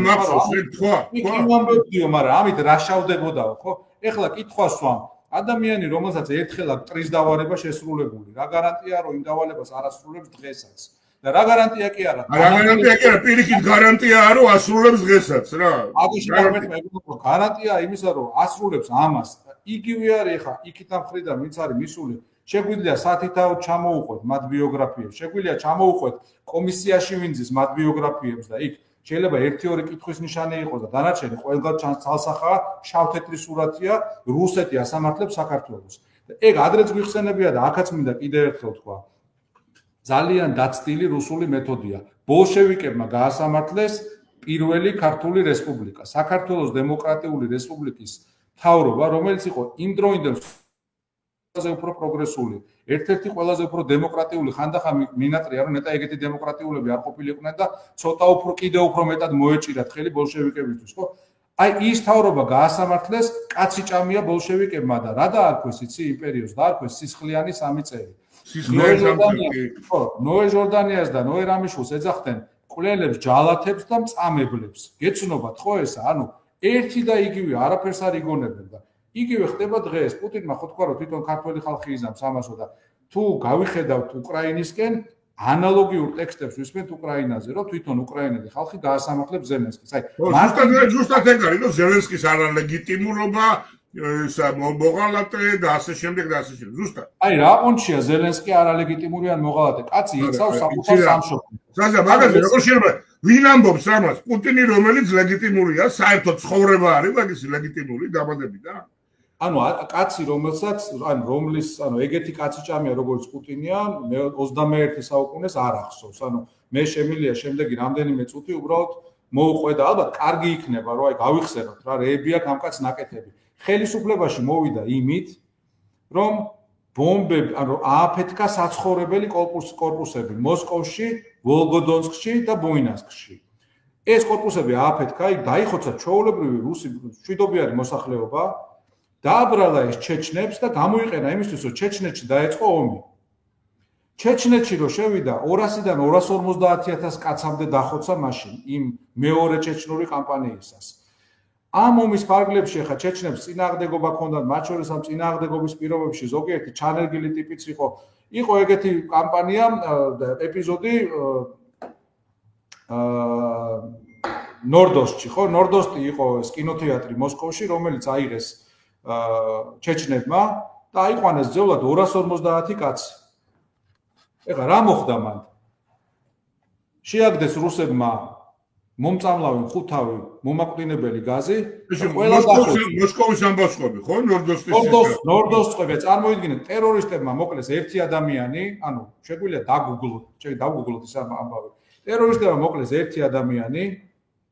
თქვა. იმამბებდიო, მაგრამ ამით რა შავდებოდაო, ხო? ეხლა კითხვას ვამ. ადამიანი, რომელსაც ერთხელ აქვს ტრის დავარება შესრულებული, რა გარანტია რომ იმ დავალებას არ ასრულებს დღესაც? და რა გარანტია კი არა? რა გარანტია კი არა, პირიქით გარანტიაა რომ ასრულებს დღესაც რა. აგუში პარმეტმა ეგუნა გარანტია იმისა რომ ასრულებს ამას. იგივე არის ხა იქით ამ ხრიდან ვინც არის მისული, შეგვიძლია სათითაოდ ჩამოუყვეთ მათ ბიოგრაფიებს, შეგვიძლია ჩამოუყვეთ კომისიაში ვინძის მათ ბიოგრაფიებს და იქ შეიძლება 1-2 კითხვის ნიშანი იყოს და დანარჩენი ყველგან ცალსახაა, შავ-თეთრი სურათია, რუსეთი ასამართლებს საქართველოს. ეგ ადრეც გვიხსენებია და აქაც მინდა კიდევ ერთხელ თქვა. ძალიან დაცდილი რუსული მეთოდია. ბოლშევიკებმა გაასამართლეს პირველი ქართული რესპუბლიკა, საქართველოს დემოკრატიული რესპუბლიკის მთავრობა, რომელიც იყო იმ დროინდელ ყველაზე უფრო პროგრესული, ერთ-ერთი ყველაზე უფრო დემოკრატიული, ხანდახან მინატრია, რომ ნეტა ეგეთი დემოკრატიულები არ ყოფილიყვნენ და ცოტა უფრო კიდევ უფრო მეტად მოეჭირათ ხელი ბოლშევიკებისთვის, ხო? აი ის თავრობა გაასამართლეს კაცი ჭამია ბოლშევიკებმა და რა დაარქვეს იცი იმ პერიოდს დაარქვეს სისხლიანი 3 წელი. ნოე ჟორდანიას და ნოე რამიშვილს ეძახდნენ მკვლელებს, ჯალათებს და მწამებლებს. გეცნობათ ხო ესა? ანუ ერთი და იგივე არაფერს არ იგონებენ და იგივე ხდება დღეს. პუტინმა ხო თქვა რომ თვითონ ქართველი ხალხი იზამს ამასო და თუ გავიხედავთ უკრაინისკენ ანალოგიურ ტექსტებს ვისმენთ უკრაინაზე, რომ თვითონ უკრაინელი ხალხი გაასამართლებს ზელენსკის. აი, ზუსტად ეგ არის, რომ ზელენსკის არალეგიტიმურობა, მოღალატე და ასე შემდეგ და ასე შემდეგ. ზუსტად. აი, რა ყონჩია ზელენსკი არალეგიტიმური ან მოღალატე? კაცი იცავს საკუთარ სამშობლოს. ზაზა, მაგაზე როგორ შეიძლება ვინ ამბობს ამას? პუტინი რომელიც ლეგიტიმურია, საერთოდ ცხოვრება არის მაგისი ლეგიტიმური დაბადებიდან. ანუ კაცი რომელსაც ანუ ეგეთი კაცი ჭამია როგორც პუტინია 21 საუკუნეს არ ახსოვს. ანუ მე შემილია შემდეგი რამდენიმე წუთი უბრალოდ მოუყვედა ალბათ კარგი იქნება რომ აი გავიხსენოთ რა რეები აქვს ამ კაცს ნაკეთები. ხელისუფლებაში მოვიდა იმით რომ ბომბები ანუ ააფეთქა საცხოვრებელი კორპუსები მოსკოვში, ვოლგოდონსკში და ბუინასკში. ეს კორპუსები ააფეთქა, იქ დაიხოცა ჩვეულებრივი რუსი მშვიდობიანი მოსახლეობა. დააბრალა ეს ჩეჩნებს და გამოიყენა იმისთვის, რომ ჩეჩნეთში დაეწყო ომი. ჩეჩნეთში რო შევიდა 200-დან 250,000 კაცამდე დახოცა მაშინ იმ მეორე ჩეჩნური კამპანიისას. ამ ომის ფარგლებში ხა ჩეჩნებს წინააღმდეგობა ჰქონდათ, მათ შორის ამ წინააღმდეგობის პირობებში ზოგიერთი ჩანერგილი ტიპიც იყო. იყო ეგეთი კამპანია ეპიზოდი ნორდოსტში, ხო? ნორდოსტი იყო ეს კინოთეატრი მოსკოვში, რომელიც აიღეს ჩეჩნებმა და აიყვანეს ძევლად 250 კაცი. ეხლა რა მოხდა მან? შეაგდეს რუსებმა მომწამლავი ხუთავი მომაკვდინებელი გაზი ყველა მოსკოვის ამბავსყოფი ხო ნორდოსტყვები წარმოიდგინეთ ტერორისტებმა მოკლეს ერთი ადამიანი ანუ შეგვიძლია დაგუგლოთ ის ამბავი ტერორისტებმა მოკლეს ერთი ადამიანი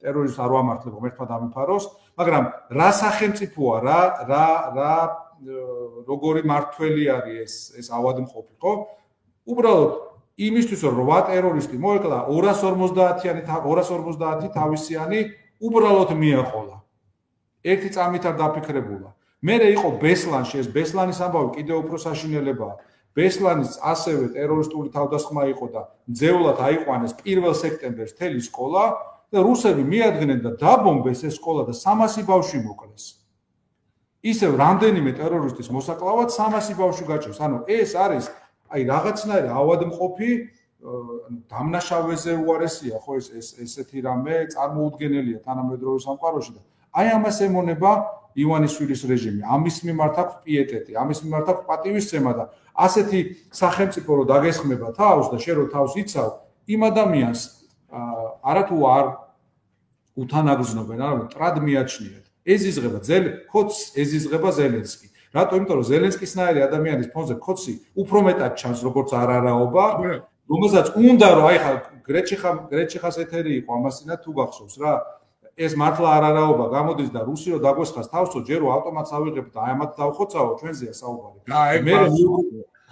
ტერორისტს არ ვამართლებო ერთმა დამიფაროს მაგრამ რა სახელმწიფოა რა როგორი მართველი არის ეს ავადმყოფი ხო უბრალოდ იმისთვის რომ 8 ტერორისტი მოეკლა 250 თავისიანი უბრალოდ მიაყოლა. ერთი წამით არ დაფიქრებულა. მერე იყო ბესლანში ეს ბესლანის ამბავი კიდევ უფრო საშინელებაა. ბესლანის ასევე ტერორისტული თავდასხმა იყო და ძევლად აიყვანეს 1 სექტემბერს მთელი სკოლა და რუსები მიადგნენ და დაბომბეს ეს სკოლა და 300 ბავშვი მოკლეს. ისევ რამდენიმე ტერორისტის მოსაკლავად 300 ბავშვი გაჭირს. ანუ ეს არის აი რაღაცნაირი ავადმყოფი დამნაშავეზე უარესია ხო ესეთი რამე წარმოუდგენელია თანამედროვე სამყაროში და აი ამას ემონება ივანიშვილის რეჟიმი ამის მიმართ აქვს პიეტეტი ამის მიმართ აქვს პატივისცემა და ასეთი სახელმწიფო რო დაგესხმება თავს და შენ რო თავს იცავ იმ ადამიანს არათუ არ უთანაგზნობენ არა ტრად მიაჩნიათ ხოც ეზიზღება ზელენსკი რატო? იმიტომ რომ ზელენსკისნაირი ადამიანის ფონზე ხოცი უფრო მეტად ჩანს როგორც არარაობა, რომელსაც უნდა რომ აი ხა გრეჩიხას ეთერი იყო ამასინა თუ გახსოვს რა. ეს მართლა არარაობა გამოდის და რუსიო დაგვესხას თავსო ჯერო ავტომატს ავიღებ და ამათ დავხოცავო ჩვენზეა საუბარი.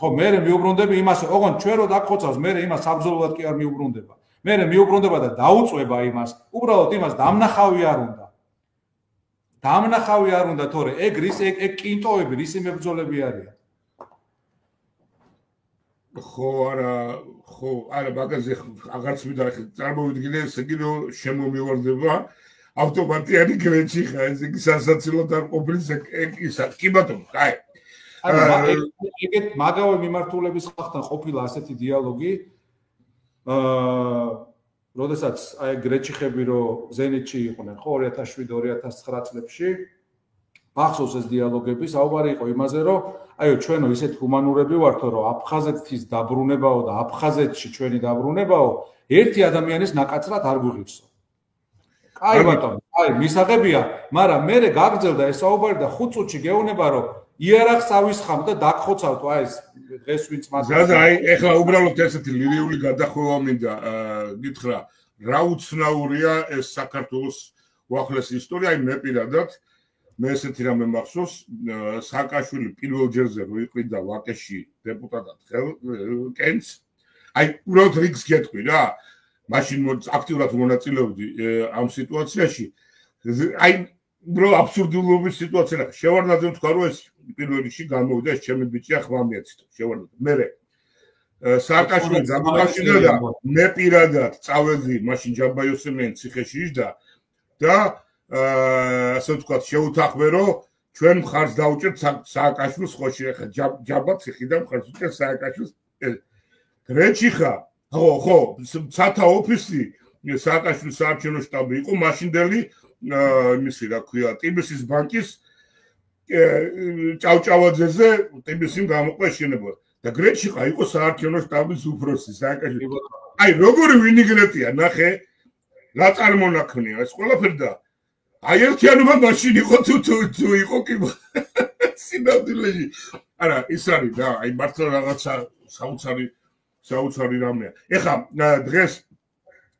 მე მიუბრუნდები იმას, ოღონდ ჩვენ რო დაგხოცავს, მე იმას საბრძოლოდ კი არ მიუბრუნდება. მე მიუბრუნდება და დაუწვება იმას, უბრალოდ იმას დამნახავი არ უნდა. დამნახავი არ უნდა თორე ეგ კინტოები რისი მებრძოლები არიან ხო არა მაგაზე აღარც მინდა წარმოვიდგინე ესე იგი რომ შემომივარდება ავტომატიანი გრეჩი ხა ესე იგი სასაცილოდ არ ყოფილის ეგ ისა კი ბატონო აი ეგეთ მაგავე მიმართულების ხალხთან ყოფილა ასეთი დიალოგი როდესაც აი გრეჩიხები რო ზენიტში იყვნენ ხო 2007-2009 წლებში მახსოვს ეს დიალოგები საუბარი იყო იმაზე რომ აიო ჩვენო ისეთ ჰუმანურები ვართო რომ აფხაზეთის დაბრუნებაო და აფხაზეთში ჩვენი დაბრუნებაო ერთი ადამიანის ნაკაცრად არ გვიღებსო კაი ბატონო აი მისაღებია მაგრამ მე გაგრძელდა ეს საუბარი და 5 წუთში გეუბნება რომ იარაღს ავისხამ და დაგხოცავთ აი ეს დღეს ვინც მაგას აი ეხლა უბრალოდ ესეთი ლირიული გადახვევა მინდა გითხრა რა უცნაურია ეს საქართველოს უახლესი ისტორია აი მე პირადად მე ესეთი რამე მახსოვს სააკაშვილი პირველ ჯერზე რო იყიდა ვაკეში დეპუტატად კენც აი უბრალოდ რიგს გეტყვი რა მაშინ აქტიურად მონაწილეობდი ამ სიტუაციაში აი უბრალოდ აბსურდულობის სიტუაცია. შევარდნაძემ თქვა, რომ ეს პირველ რიგში გამოვიდა ეს ჩემი ბიჭია ხვამიაცით. შევარდნაძე. მე სააკაშვილი გამოვაშინა და მე პირადად წავედი მაშინ ჯაბაიოსემიანი ციხეში იჯდა და ასე ვთქვათ შეუთანხმე რომ ჩვენ მხარს დაუჭერთ სააკაშვილს ხოში ახლა ჯაბა ციხიდან მხარს უჭერთ სააკაშვილს გრეჩი ხა ხო სათა ოფისი სააკაშვილის საარჩევნო შტაბი იყო მაშინდელი იმისი რა ქვია ტიბისის ბანკის ჭავჭავაძეზე ტიბისიმ გამოყვა შენება და გრეჩიხა იყო საარჩევნო შტაბის უფროსი სააკაშვილი. აი როგორი ვინიგრეტია ნახე რა წარმონაქმნია ეს ყველაფერი და აი ერთიანობა მაშინ იყო თუ იყო კი სინამდვილეში. არა ის არის და აი მართლა რაღაცა საოცარი რამეა. ეხლა დღეს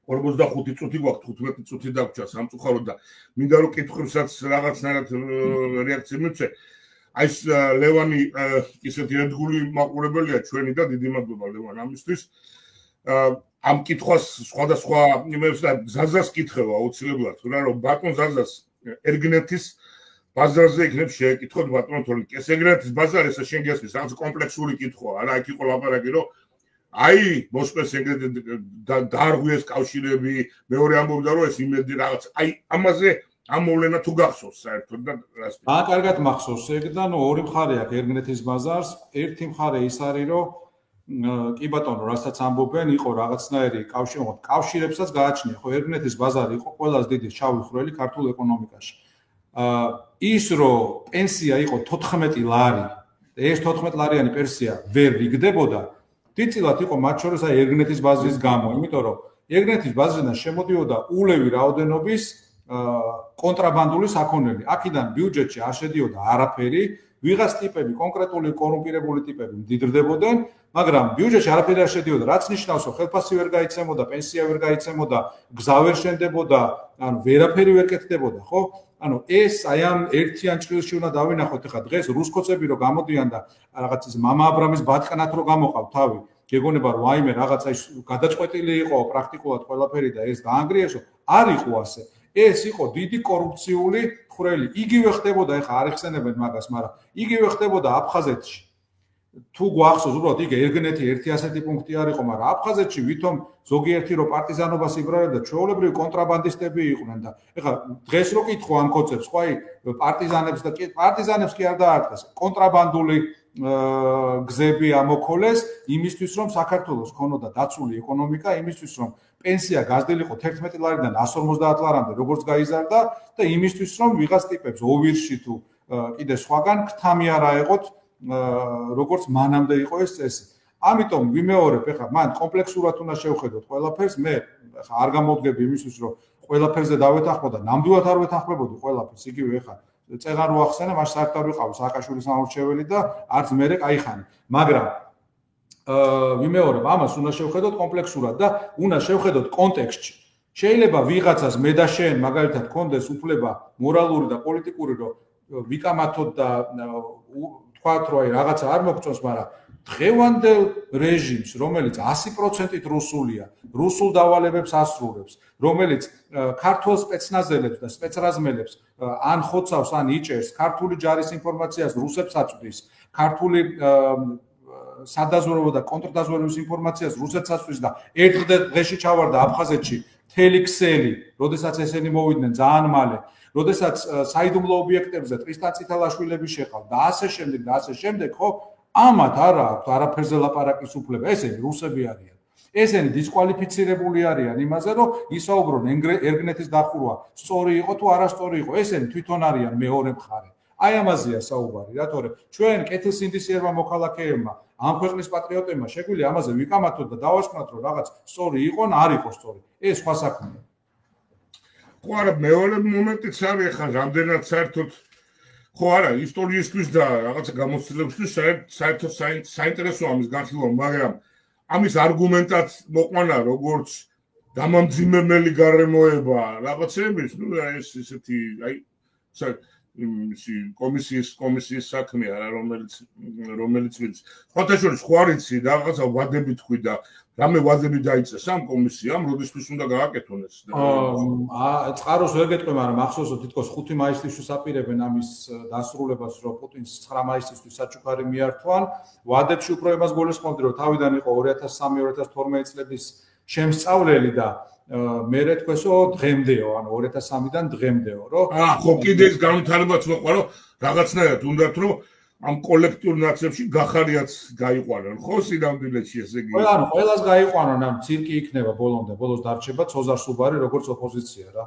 45 წუთი გვაქვს 15 წუთი დაგვრჩა სამწუხაროდ და მინდა რომ კითხვებსაც რაღაცნაირად რეაქცია მივცე. აი ეს ლევანი ისეთი ერთგული მაყურებელია ჩვენი და დიდი მადლობა ლევან ამისთვის. ამ კითხვას სხვადასხვა იმებს და ზაზას კითხება აუცილებლად რა რომ ბატონ ზაზას ერგნეთის ბაზარზე იქნებ შეეკითხოთ ბატონ თორნიკ ეს ერგნეთის ბაზარი ეს შენ გესმის რაღაც კომპლექსური კითხვაა არა იქ იყო ლაპარაკი რომ აი მოსკოვს ეგრეთ დაარღვიეს კავშირები მეორე ამბობდა რომ ეს იმედი რაღაც აი ამაზე ამ მოვლენა თუ გახსოვს საერთოდ და რას აა კარგად მახსოვს ეგ და ნუ ორი მხარე აქვს ერგნეთის ბაზარს ერთი მხარე ის არის რომ კი ბატონო, რასაც ამბობენ, იყო რაღაცნაირი კავშირებსაც გააჩნია, ხო ერგნეთის ბაზარი იყო ყველაზე დიდი შავი ხვრელი ქართულ ეკონომიკაში. ის რომ პენსია იყო 14 ლარი, ეს 14 ლარიანი პენსია ვერ იგდებოდა, დიდწილად იყო მათ შორის აი ერგნეთის ბაზრის გამო, იმიტომ რომ ერგნეთის ბაზრიდან შემოდიოდა ულევი რაოდენობის კონტრაბანდული საქონელი. აქედან ბიუჯეტში არ შედიოდა არაფერი, ვიღაც ტიპები, კონკრეტული კორუმპირებული ტიპები მდიდრდებოდნენ, მაგრამ ბიუჯეტში არაფერი არ შედიოდა, რაც ნიშნავს, რომ ხელფასი ვერ გაიცემოდა, პენსია ვერ გაიცემოდა, გზა ვერ შენდებოდა, ანუ ვერაფერი ვერ კეთდებოდა, ხო? ანუ ეს აი ამ ერთიან ჭრილში უნდა დავინახოთ ახლა დღეს რუსკოცები რო გამოდიან და რაღაც ის მამა აბრამის ბატკანად რო გამოყავ თავი, გეგონება რომ აიმე რაღაცა ის გადაწყვეტილი იყო პრაქტიკულად ყველაფერი და ეს დაანგრიესო, არ იყო ასე. ეს იყო დიდი კორუფციული ხვრელი. იგივე ხდებოდა, ეხლა არ ეხსენებენ მაგას, მაგრამ იგივე ხდებოდა აფხაზეთში. თუ გვახსოვს, უბრალოდ იქ ერგნეთი ერთი ასეთი პუნქტი არ იყო, მაგრამ აფხაზეთში ვითომ ზოგიერთი რო პარტიზანობას იბრძოდა, ჩვეულებრივი კონტრაბანდისტები იყვნენ და ეხლა დღეს რო კითხო ამ კონცეფტს, ხო აი პარტიზანებს და პარტიზანებს კი არ დაარქვეს, კონტრაბანდული გზები ამოქოლეს იმისთვის, რომ საქართველოს ქონოდა დაცული ეკონომიკა, იმისთვის, რომ პენსია გაზრდილიყო 11 ლარიდან 150 ლარამდე, როგორც გაიზარდა და იმისთვის, რომ ვიღაც ტიპებს ოვირში თუ კიდე სხვაგან ქთამი არ აეღოთ, როგორც მანამდე იყო ეს წესი. ამიტომ ვიმეორებ, ეხლა მან კომპლექსურად უნდა შევხედოთ ყველაფერს, მე ეხლა არ გამოვდგები იმისთვის, რომ ყველაფერზე დავეთანხმო და ნამდვილად არ ვეთანხმებოდი ყველაფერს, იგივე ეხლა წეღარ რო ახსენე, მას საერთოდ არ ვიყავი სააკაშვილის ამორჩეველი და არც მერე кайხანი. მაგრამ ვიმეორებ, ამას უნდა შევხედოთ კომპლექსურად და უნდა შევხედოთ კონტექსტში. შეიძლება ვიღაცას მე და შენ მაგალითად კონდეს უფლება მორალური და პოლიტიკური რომ ვიკამათოთ და თქვათ რომ აი რაღაცა არ მოგწონს, მაგრამ დღევანდელ რეჟიმს, რომელიც 100%-ით რუსულია, რუსულ დავალებებს ასრულებს, რომელიც ქართულ სპეცნაზელებს და სპეცრაზმელებს ან ხოცავს, ან იჭერს, ქართული ჯარის ინფორმაციას რუსებს აწვდის, ქართული სადაზვერვო და კონტრდაზვერვის ინფორმაციას რუსეთს აწვდის და ერთ დღეში ჩავარდა აფხაზეთში მთელი ქსელი, როდესაც ესენი მოვიდნენ ძალიან მალე, როდესაც საიდუმლო ობიექტებზე ტრისტან წითელაშვილები შეყავ და ასე შემდეგ, ხო? ამათ არა აქვს არაფერზე ლაპარაკის უფლება, ესენი რუსები არიან. ესენი დისკვალიფიცირებული არიან იმაზე, რომ ისაუბრონ ერგნეთის დახურვა სწორი იყო თუ არასწორი იყო, ესენი თვითონ არიან მეორე მხარე. აი ამაზეა საუბარი, რა თორე ჩვენ კეთილსინდისიერმა მოქალაქეებმა, ამ ქვეყნის პატრიოტებმა შეგვიძლია ამაზე ვიკამათოთ და დავასკვნათ, რომ რაღაც სწორი იყო ან არ იყო სწორი. ეს სხვა საქმეა. ხო არა, მეორე მომენტიც არის ახლა რამდენად საერთოდ ხო არა, ისტორიისთვის და რაღაცა გამოცდილებისთვის საერთოდ საინტერესოა ამის განხილვა, მაგრამ ამის არგუმენტად მოყვანა როგორც დამამძიმებელი გარემოება რაღაცების, ну ეს ესეთი აი კომისიის საქმე არა, რომელიც ვიცი. სხვათა შორის ხო არ იცი რაღაცა ვადები თქვი და რამე ვადები დაიწეს ამ კომისიამ, როდესაც უნდა გააკეთონ ეს. წყაროს ვერ გეტყვი, მაგრამ ახსოვსო თითქოს 5 მაისისთვის აპირებენ ამის დასრულებას, რომ პუტინს 9 მაისისთვის საჩუქარი მიართვან. ვადებში უფრო იმას გულისხმობდი, რომ თავიდან იყო 2003-2012 წლების შემსწავლელი და მე რეთქვესო დღემდეო, ანუ 2003-დან დღემდეო, რომ ხო კიდე ის განვითარებაც მოყვა, რომ რაღაცნაირად უნდათ რომ ამ კოლექტიურ ნაცებში გახარიაც გაიყვანონ, ხო სინამდვილეში ესე იგი. ანუ ყველას გაიყვანონ, ამ ცირკი იქნება ბოლომდე, ბოლოს დარჩება ცოზარ სუბარი როგორც ოპოზიცია რა.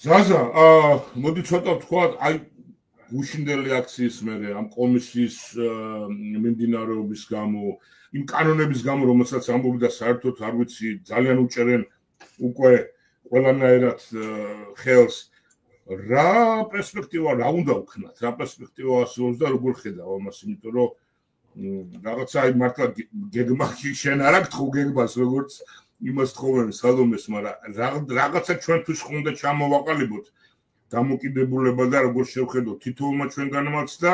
ზაზა, მოდი ცოტა ვთქვათ, აი გუშინდელი აქციის მერე ამ კომისიის მიმდინარეობის გამო, იმ კანონების გამო, რომელსაც ამბობ და საერთოდ არ ვიცი, ძალიან უჭერენ უკვე ყველანაირად ხელს. რა პერსპექტივა რა უნდა ვქნათ? რა პერსპექტივა ასეულს და როგორ ხედავ ამას, იმიტომ რომ რაღაცა აი მართლა გეგმაში შენ არ აქვს ხო გეგმას, როგორც იმას თხოვენ სალომეს, მაგრამ რაღაცა ჩვენთვის ხომ უნდა ჩამოვაყალიბოთ დამოკიდებულება და როგორ შევხედოთ თითოეულმა ჩვენგანმაც და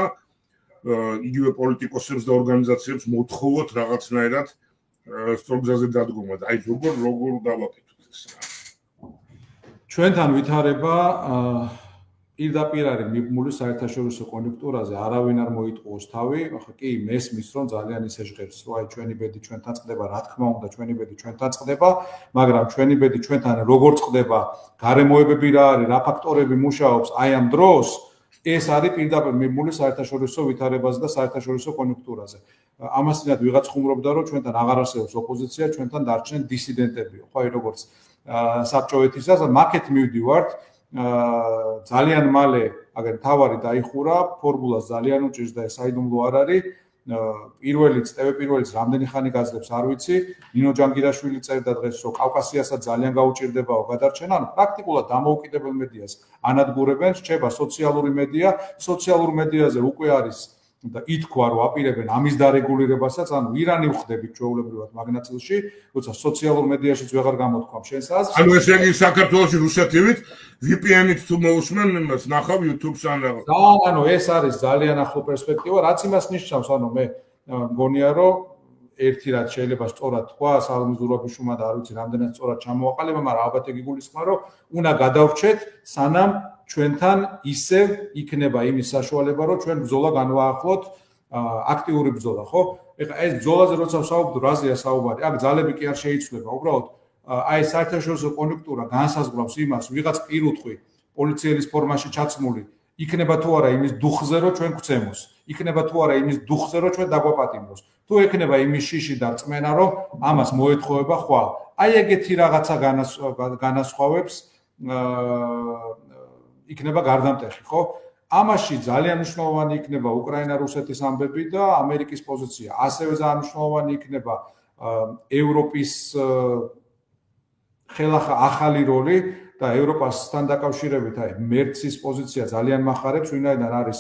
იგივე პოლიტიკოსებს და ორგანიზაციებს მოთხოვოთ რაღაცნაირად სწორგზაზე დადგომა და აი როგორ დავაკეთოთ ეს რა. ჩვენთან ვითარება პირდაპირ არის მიბმული საერთაშორისო კონიუნქტურაზე, არავინ არ მოიტყუოს თავი, ახლა კი მესმის რომ ძალიან ისე ჟღერს, რომ აი ჩვენი ბედი ჩვენთან წყდება, რა თქმა უნდა ჩვენი ბედი ჩვენთან წყდება, მაგრამ ჩვენი ბედი ჩვენთან როგორ წყდება, გარემოებები რა არის, რა ფაქტორები მუშაობს აი ამ დროს, ეს არის პირდაპირ მიბმული საერთაშორისო ვითარებაზე და საერთაშორისო კონიუნქტურაზე. ამასთანავე ვიღაც ხუმრობდა, რომ ჩვენთან აღარ არსებობს ოპოზიცია, ჩვენთან დარჩნენ დისიდენტებიო, ხო აი როგორც საბჭოეთისას, მაკეთ მივდივართ ძალიან მალე, აგერ თავარი დაიხურა, ფორმულას ძალიან უჭირს და საიდუმლო არ არის. პირველიც რამდენი ხანი გაძლებს არ ვიცი. ნინო ჯანგირაშვილი წერდა დღეს, რომ კავკასიასაც ძალიან გაუჭირდებაო გადარჩენა, ანუ პრაქტიკულად დამოუკიდებელ მედიას ანადგურებენ, რჩება სოციალური მედია, სოციალურ მედიაზე უკვე არის და ითქვა, რომ აპირებენ ამის დარეგულირებასაც, ანუ ვირანი ვხდებით ჩვეულებრივად მაგნაცილში, როცა სოციალურ მედიაშიც ვეღარ გამოთქვამ შენს აზრს. ანუ ესე იგი საქართველოში რუსეთივით VPN-ით თუ მოусმენ იმას ნახავ YouTube-ს ან რაღაც. ანუ ეს არის ძალიან ახლო პერსპექტივა, რაც იმას ნიშნავს, ანუ მე მგონია, რომ ერთი რაც შეიძლება სწორად თქვა, სალომე ზურაბიშვილმა და არ ვიცი რამდენად სწორად ჩამოვაყალიბა, მაგრამ ალბათ ეგ იგულისხმება, რომ უნდა გადავრჩეთ, სანამ ჩვენთან ისევ იქნება იმის საშუალება, რომ ჩვენ ბრძოლა განვაახლოთ, აქტიური ბრძოლა, ხო? ეხლა ეს ბრძოლაზე როცა ვსაუბრობ, რაზეა საუბარი? აქ ძალები კი არ შეიცვლება, უბრალოდ აი საერთაშორისო კონიუნქტურა განსაზღვრავს იმას, ვიღაც პირუტყვი პოლიციელის ფორმაში ჩაცმული, იქნება თუ არა იმის დუხზე, რომ ჩვენ გვცემოს, იქნება თუ არა იმის დუხზე, რომ ჩვენ დაგვაპატიმროს, თუ ექნება იმის შიში და რწმენა, რომ ამას მოეთხოვება ხვალ. აი ეგეთი რაღაცა განასხვავებს იქნება გარდამტეხი, ხო? ამაში ძალიან მნიშვნელოვანი იქნება უკრაინა-რუსეთის ამბები და ამერიკის პოზიცია. ასევე ძალიან მნიშვნელოვანი იქნება ევროპის ხელახლა ახალი როლი და ევროპასთან დაკავშირებით აი მერცის პოზიცია ძალიან მახარებს, ვინაიდან არის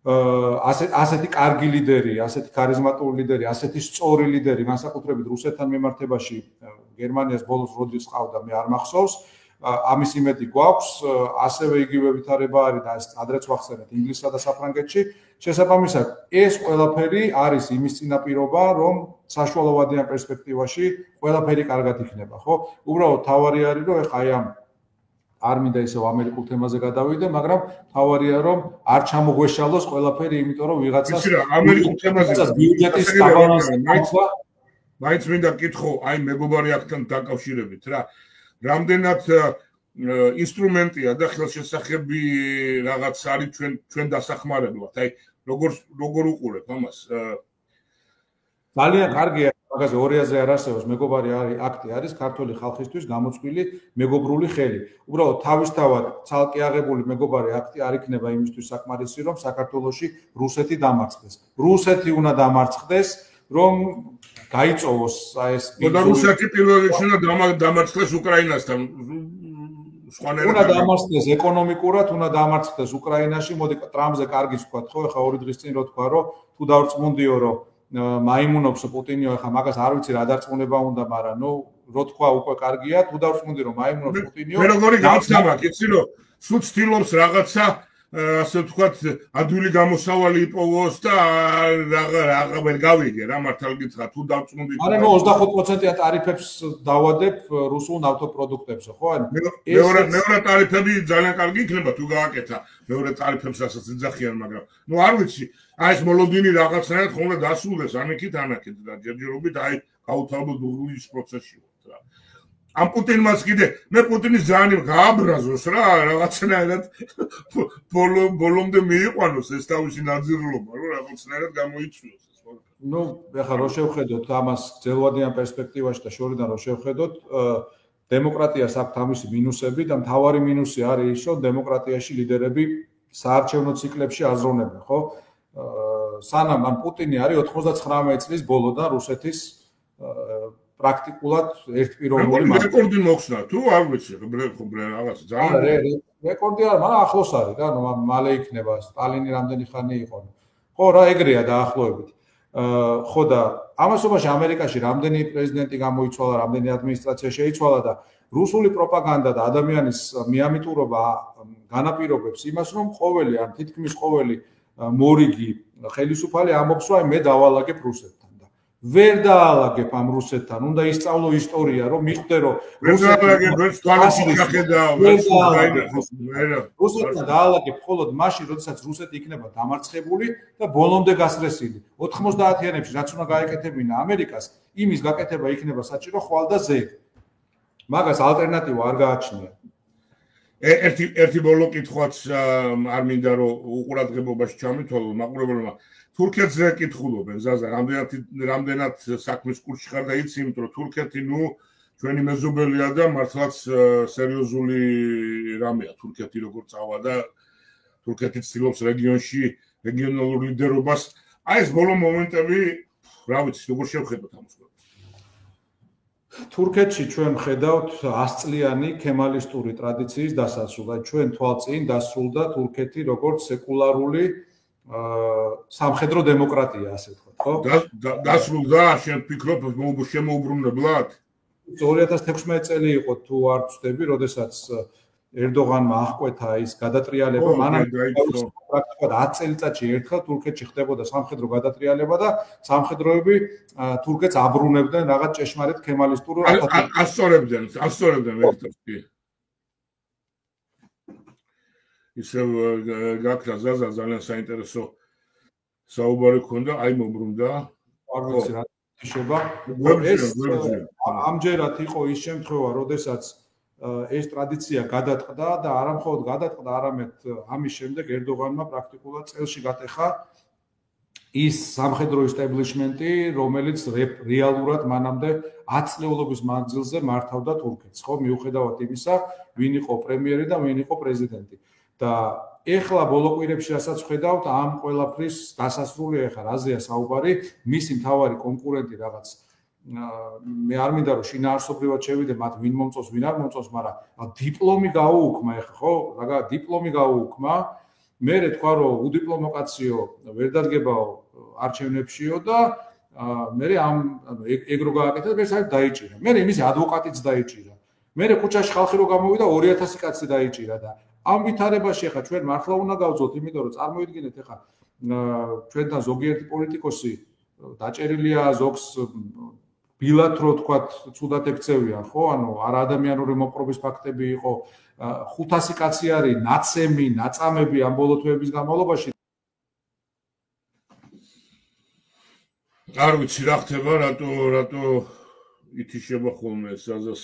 ასეთი კარგი ლიდერი, ასეთი ქარიზმატული ლიდერი, ასეთი სწორი ლიდერი, განსაკუთრებით რუსეთთან მიმართებაში გერმანიას ბოლოს როდრის ყავდა, მე არ მახსოვს. ამის იმედი გვაქვს, ასევე იგივე ვითარება არის და ეს ადრეც ვახსენეთ ინგლისსა და საფრანგეთში. შესაბამისად, ეს ყველაფერი არის იმის წინაპირობა, რომ საშუალოვადიან პერსპექტივაში ყველაფერი კარგად იქნება, ხო? უბრალოდ თავარი არის, რომ ეხა აი ამ არ მინდა ისევ ამერიკულ თემაზე გადავიდე, მაგრამ თავარია, რომ არ ჩამოგვეშალოს ყველაფერი, იმიტომ რომ ვიღაცას ამერიკულ თემაზე ბიუჯეტის დაბალანსი მაინც მინდა კითხო, აი მეგობარი აქთან დაკავშირებით რა. რამდენად ინსტრუმენტია და ხელშესახები რაღაც არის ჩვენ დასახმარებლად. აი როგორ უყურებ ამას? ძალიან კარგია, მაგაზე ორიაზე არ არსებობს, მეგობარი აქტი არის ქართული ხალხისთვის გამოწვილი მეგობრული ხელი. უბრალოდ თავისთავად ცალკე აღებული მეგობარი აქტი არ იქნება იმისთვის საკმარისი, რომ საქართველოში რუსეთი დამარცხდეს. რუსეთი უნდა დამარცხდეს, რომ გაიწოვოს ეს და რუსეთი პირველ რიგში უნდა დამარცხდეს უკრაინასთან. უნდა დამარცხდეს ეკონომიკურად, უნდა დამარცხდეს უკრაინაში. მოდი ტრამპზე კარგიც თქვა, ხო, ეხა 2 დღის წინ რო თქვა, რომ თუ დავრწმუნდიო, რომ მაიმუნობს პუტინიო, ეხა მაგას არ ვიცი რა დარწმუნება უნდა, მაგრამ ნუ რო თქვა უკვე კარგია, თუ დავწმუნდი რომ აიმუნოს პუტინიო. მე როგორი გავცდა მაქვს, იცი რომ სულ ცდილობს რაღაცა ასე ვთქვათ, ადვილი გამოსავალი იპოვოს და რაღა ვერ გავიგე რა მართალ გითხრა თუ დავწმუნდი. არა, ნუ 25%-იან ტარიფებს დავადებ რუსულ ნავთობპროდუქტებზე, ხო? მეორე ტარიფები ძალიან კარგი იქნება თუ გააკეთა. მეორე ტარიფებს რასაც ეძახიან, მაგრამ ნუ არ ვიცი, აი ეს მოლოდინი რაღაცნაირად ხოლმე დასრულდეს ანიქით და ჯერჯერობით აი გაუთავებელ დუღილის პროცესში ვართ რა. ამ პუტინმაც კიდე მე პუტინის ძალიან გააბრაზოს რა რაღაცნაირად ბოლომდე მიიყვანოს ეს თავისი ნაძირულობა რომ რაღაცნაირად გამოიწვიოს ეს ხო. ნუ ეხლა რო შევხედოთ ამას ძელვადიან პერსპექტივაში და შორიდან რო შევხედოთ დემოკრატიას აქვს ამისი მინუსები და მთავარი მინუსი არის ის რომ დემოკრატიაში ლიდერები საარჩევნო ციკლებში აზროვნებენ ხო. სანამ ამ პუტინი არის 99 წლის ბოლოდან რუსეთის პრაქტიკულად ერთპიროვნული რეკორდი მოხსნა თუ არ ვიცი რაღაც ძალიან რეკორდი არა მაგრამ ახლოს არის რა ნუ მალე იქნება სტალინი რამდენი ხანი იყო ხო რა ეგრეა დაახლოებით ხო და ამასობაში ამერიკაში რამდენი პრეზიდენტი გამოიცვალა რამდენი ადმინისტრაცია შეიცვალა და რუსული პროპაგანდა და ადამიანის მიამიტურობა განაპირობებს იმას რომ ყოველი ან თითქმის ყოველი მორიგი ხელისუფალი ამბობს რომ მე დავალაგებ რუსეთთან ვერ დაალაგებ ამ რუსეთთან, უნდა ისწავლო ისტორია, რომ მიხვდე რომ რუსეთთან დაალაგებ მხოლოდ მაშინ, როდესაც რუსეთი იქნება დამარცხებული და ბოლომდე გასრესილი. 90-იანებში რაც უნდა გაეკეთებინა ამერიკას, იმის გაკეთება იქნება საჭირო ხვალ და ზედ. მაგას ალტერნატივა არ გააჩნია. ერთი ბოლო კითხვაც არ მინდა რომ უყურადღებობაში ჩამითვალო მაყურებელმა თურქეთზე კითხულობენ ზაზა რამდენად საქმის კურსში ხარ და იცი იმიტომ რომ თურქეთი ნუ ჩვენი მეზობელია და მართლაც სერიოზული რამეა თურქეთი როგორ წავა და თურქეთი ცდილობს რეგიონში რეგიონალურ ლიდერობას აი ეს ბოლო მომენტები რა ვიცი როგორ შევხედოთ ამას თურქეთში ჩვენ ხედავთ 100 წლიანი ქემალისტური ტრადიციის დასასრულს ჩვენ თვალწინ დასრულდა თურქეთი როგორც სეკულარული სამხედრო დემოკრატია ასე ვთქვათ, ხო? დასრულდა, შენ ფიქრობ შემოუბრუნებლად? 2016 წელი იყო თუ არ ვწდები, როდესაც ერდოღანმა აღკვეთა ის გადატრიალება, მანამ პრაქტიკულად 10 წელიწადში ერთხელ თურქეთში ხდებოდა სამხედრო გადატრიალება და სამხედროები თურქეთს აბრუნებდნენ რაღაც ჭეშმარიტ ქემალისტურ ასწორებდნენ ერთად კი. ისევ გაქრა ზაზა ძალიან საინტერესო საუბარი ქონდა, აი მომბრუნდა. არ ვიცი რა შობა. ეს ამჯერად იყო ის შემთხვევა, როდესაც ეს ტრადიცია გადაწყდა და არა მხოლოდ გადაწყდა, არამედ ამის შემდეგ ერდოღანმა პრაქტიკულად წელში გატეხა ის სამხედრო ისტაბლიშმენტი, რომელიც რეალურად მანამდე 10 წლეულობის მანძილზე მართავდა თურქეთს, ხო, მიუხედავად იმისა, ვინ იყო პრემიერი და ვინ იყო პრეზიდენტი. და ეხლა ბოლო კვირებში რასაც ვხედავთ ამ ყველაფრის დასასრულია ეხლა რაზეა საუბარი მისი მთავარი კონკურენტი რაღაც მე არ მინდა რომ შინაარსობრივად შევიდე მათ ვინ მომწონს ვინ არ მომწონს მაგრამ დიპლომი გაუუქმა ეხლა ხო რა დიპლომი გაუუქმა მე თქვა რომ უდიპლომოკაციო ვერ დადგებაო არჩევნებშიო და მე ამ ეგ რო გააკეთა და ეს დაიჭირა მე იმის ადვოკატიც დაიჭირა მე ქუჩაში ხალხი რო გამოვიდა 2000 კაცი დაიჭირა და ამ ვითარებაში ახლა ჩვენ მართლა უნდა გავძოთ, იმიტომ რომ წარმოიდგინეთ ახლა ჩვენთან ზოგიერთი პოლიტიკოსი დაჭერილია ზოგს ბილად რო თქვათ, ცუდად ექცევიან, ხო? ანუ არაადამიანური მოპყრობის ფაქტები იყო 500 კაცი არის ნაცემი, ნაწამები ამ ბოლო თვეების განმავლობაში. არ ვიცი რა ხდება, რატო ითიშება ხოლმე საზას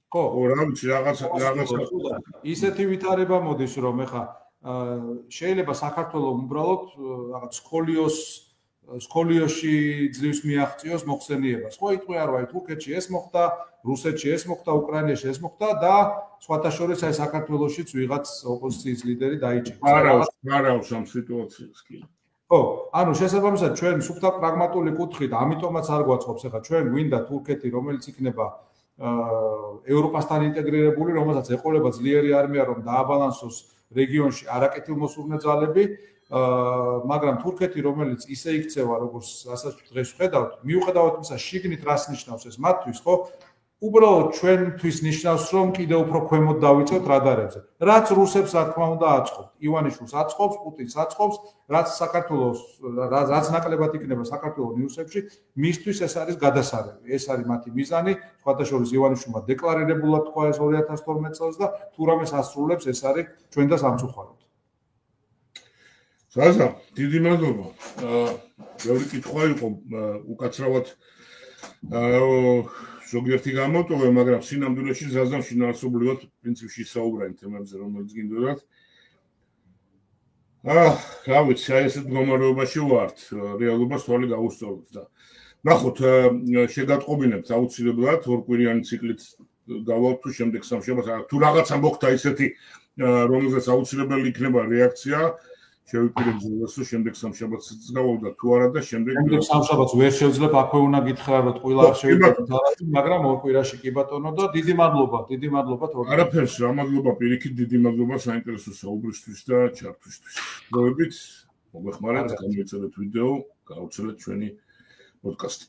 ხო, რა ვიცი რაღაცა ისეთი ვითარება მოდის რომ ეხა შეიძლება საქართველოს უბრალოდ რაღაც სკოლიოში ძლივს მიაღწიოს მოხსენიებას. ხო, იტყვი არ ვაი თურქეთში ეს მოხდა, რუსეთში ეს მოხდა, უკრაინაში ეს მოხდა და სხვათა შორის აი საქართველოსშიც ვიღაც ოპოზიციის ლიდერი დაიჭირა. არავს ამ სიტუაციას კი. ხო, ანუ შესაბამისად ჩვენ სუფთა პრაგმატული კუთხით ამიტომაც არ გვაწყობს ეხა ჩვენ გვინდა თურქეთი რომელიც იქნება ევროპასთან ინტეგრირებული, რომელსაც ეყოლება ძლიერი არმია, რომ დააბალანსოს რეგიონში არაკეთილმოსურნე ძალები, მაგრამ თურქეთი, რომელიც ისე იქცევა, როგორც რასაც დღეს ვხედავთ, მიუხედავად იმისა, შიგნით რას ნიშნავს ეს მათთვის, ხო? უბრალოდ ჩვენთვის ნიშნავს, რომ კიდევ უფრო ქვემოთ დავიწევთ რადარებზე. რაც რუსებს, რა თქმა უნდა, აწყობთ. ივანიშვილს აწყობს, პუტინს აწყობს, რაც საქართველოს, რაც ნაკლებად იქნება საქართველოს ნიუსებში, მისთვის ეს არის გადასარევი. ეს არის მათი მიზანი. სხვადასხვა ივანიშვილმა დეკლარირებულად თქვა ეს 2012 წელს და თუ რამეს ასრულებს, ეს არის ჩვენ და სამწუხაროდ. ზაზა, დიდი მადლობა. ბევრი კითხვა იყო უკაცრავად ზოგიერთი გამოტოვე, მაგრამ სინამდვილეში ზაზამ შინაარსობრივად პრინციპში საუბრა იმ თემებზე, რომელიც გინდოდათ. რა ვიცი, აი ესეთ მდგომარეობაში ვართ, რეალობას თვალი გავუსწოროთ და ნახოთ, შეგატყობინებთ აუცილებლად ორკვირიანი ციკლით გავალთ თუ შემდეგ სამშაბათს, თუ რაღაცა მოხდა ისეთი, რომელზეც აუცილებელი იქნება რეაქცია, შევიპირებ ზოგადად შემდეგ სამშაბათს გავალ და თუ არა და შემდეგ სამშაბათს ვერ შევძლებ, აქვე უნდა გითხრათ, ყველა არ შევიპირებ, მაგრამ ორ კვირაში კი ბატონო და დიდი მადლობა თორემ. არაფერს, რა მადლობა პირიქით, დიდი მადლობა საინტერესო საუბრისთვის და ჩართვისთვის. მოგებით, მოგეხმარეთ, გამოიწერეთ ვიდეო, გაუცელეთ ჩვენი პოდკასტი.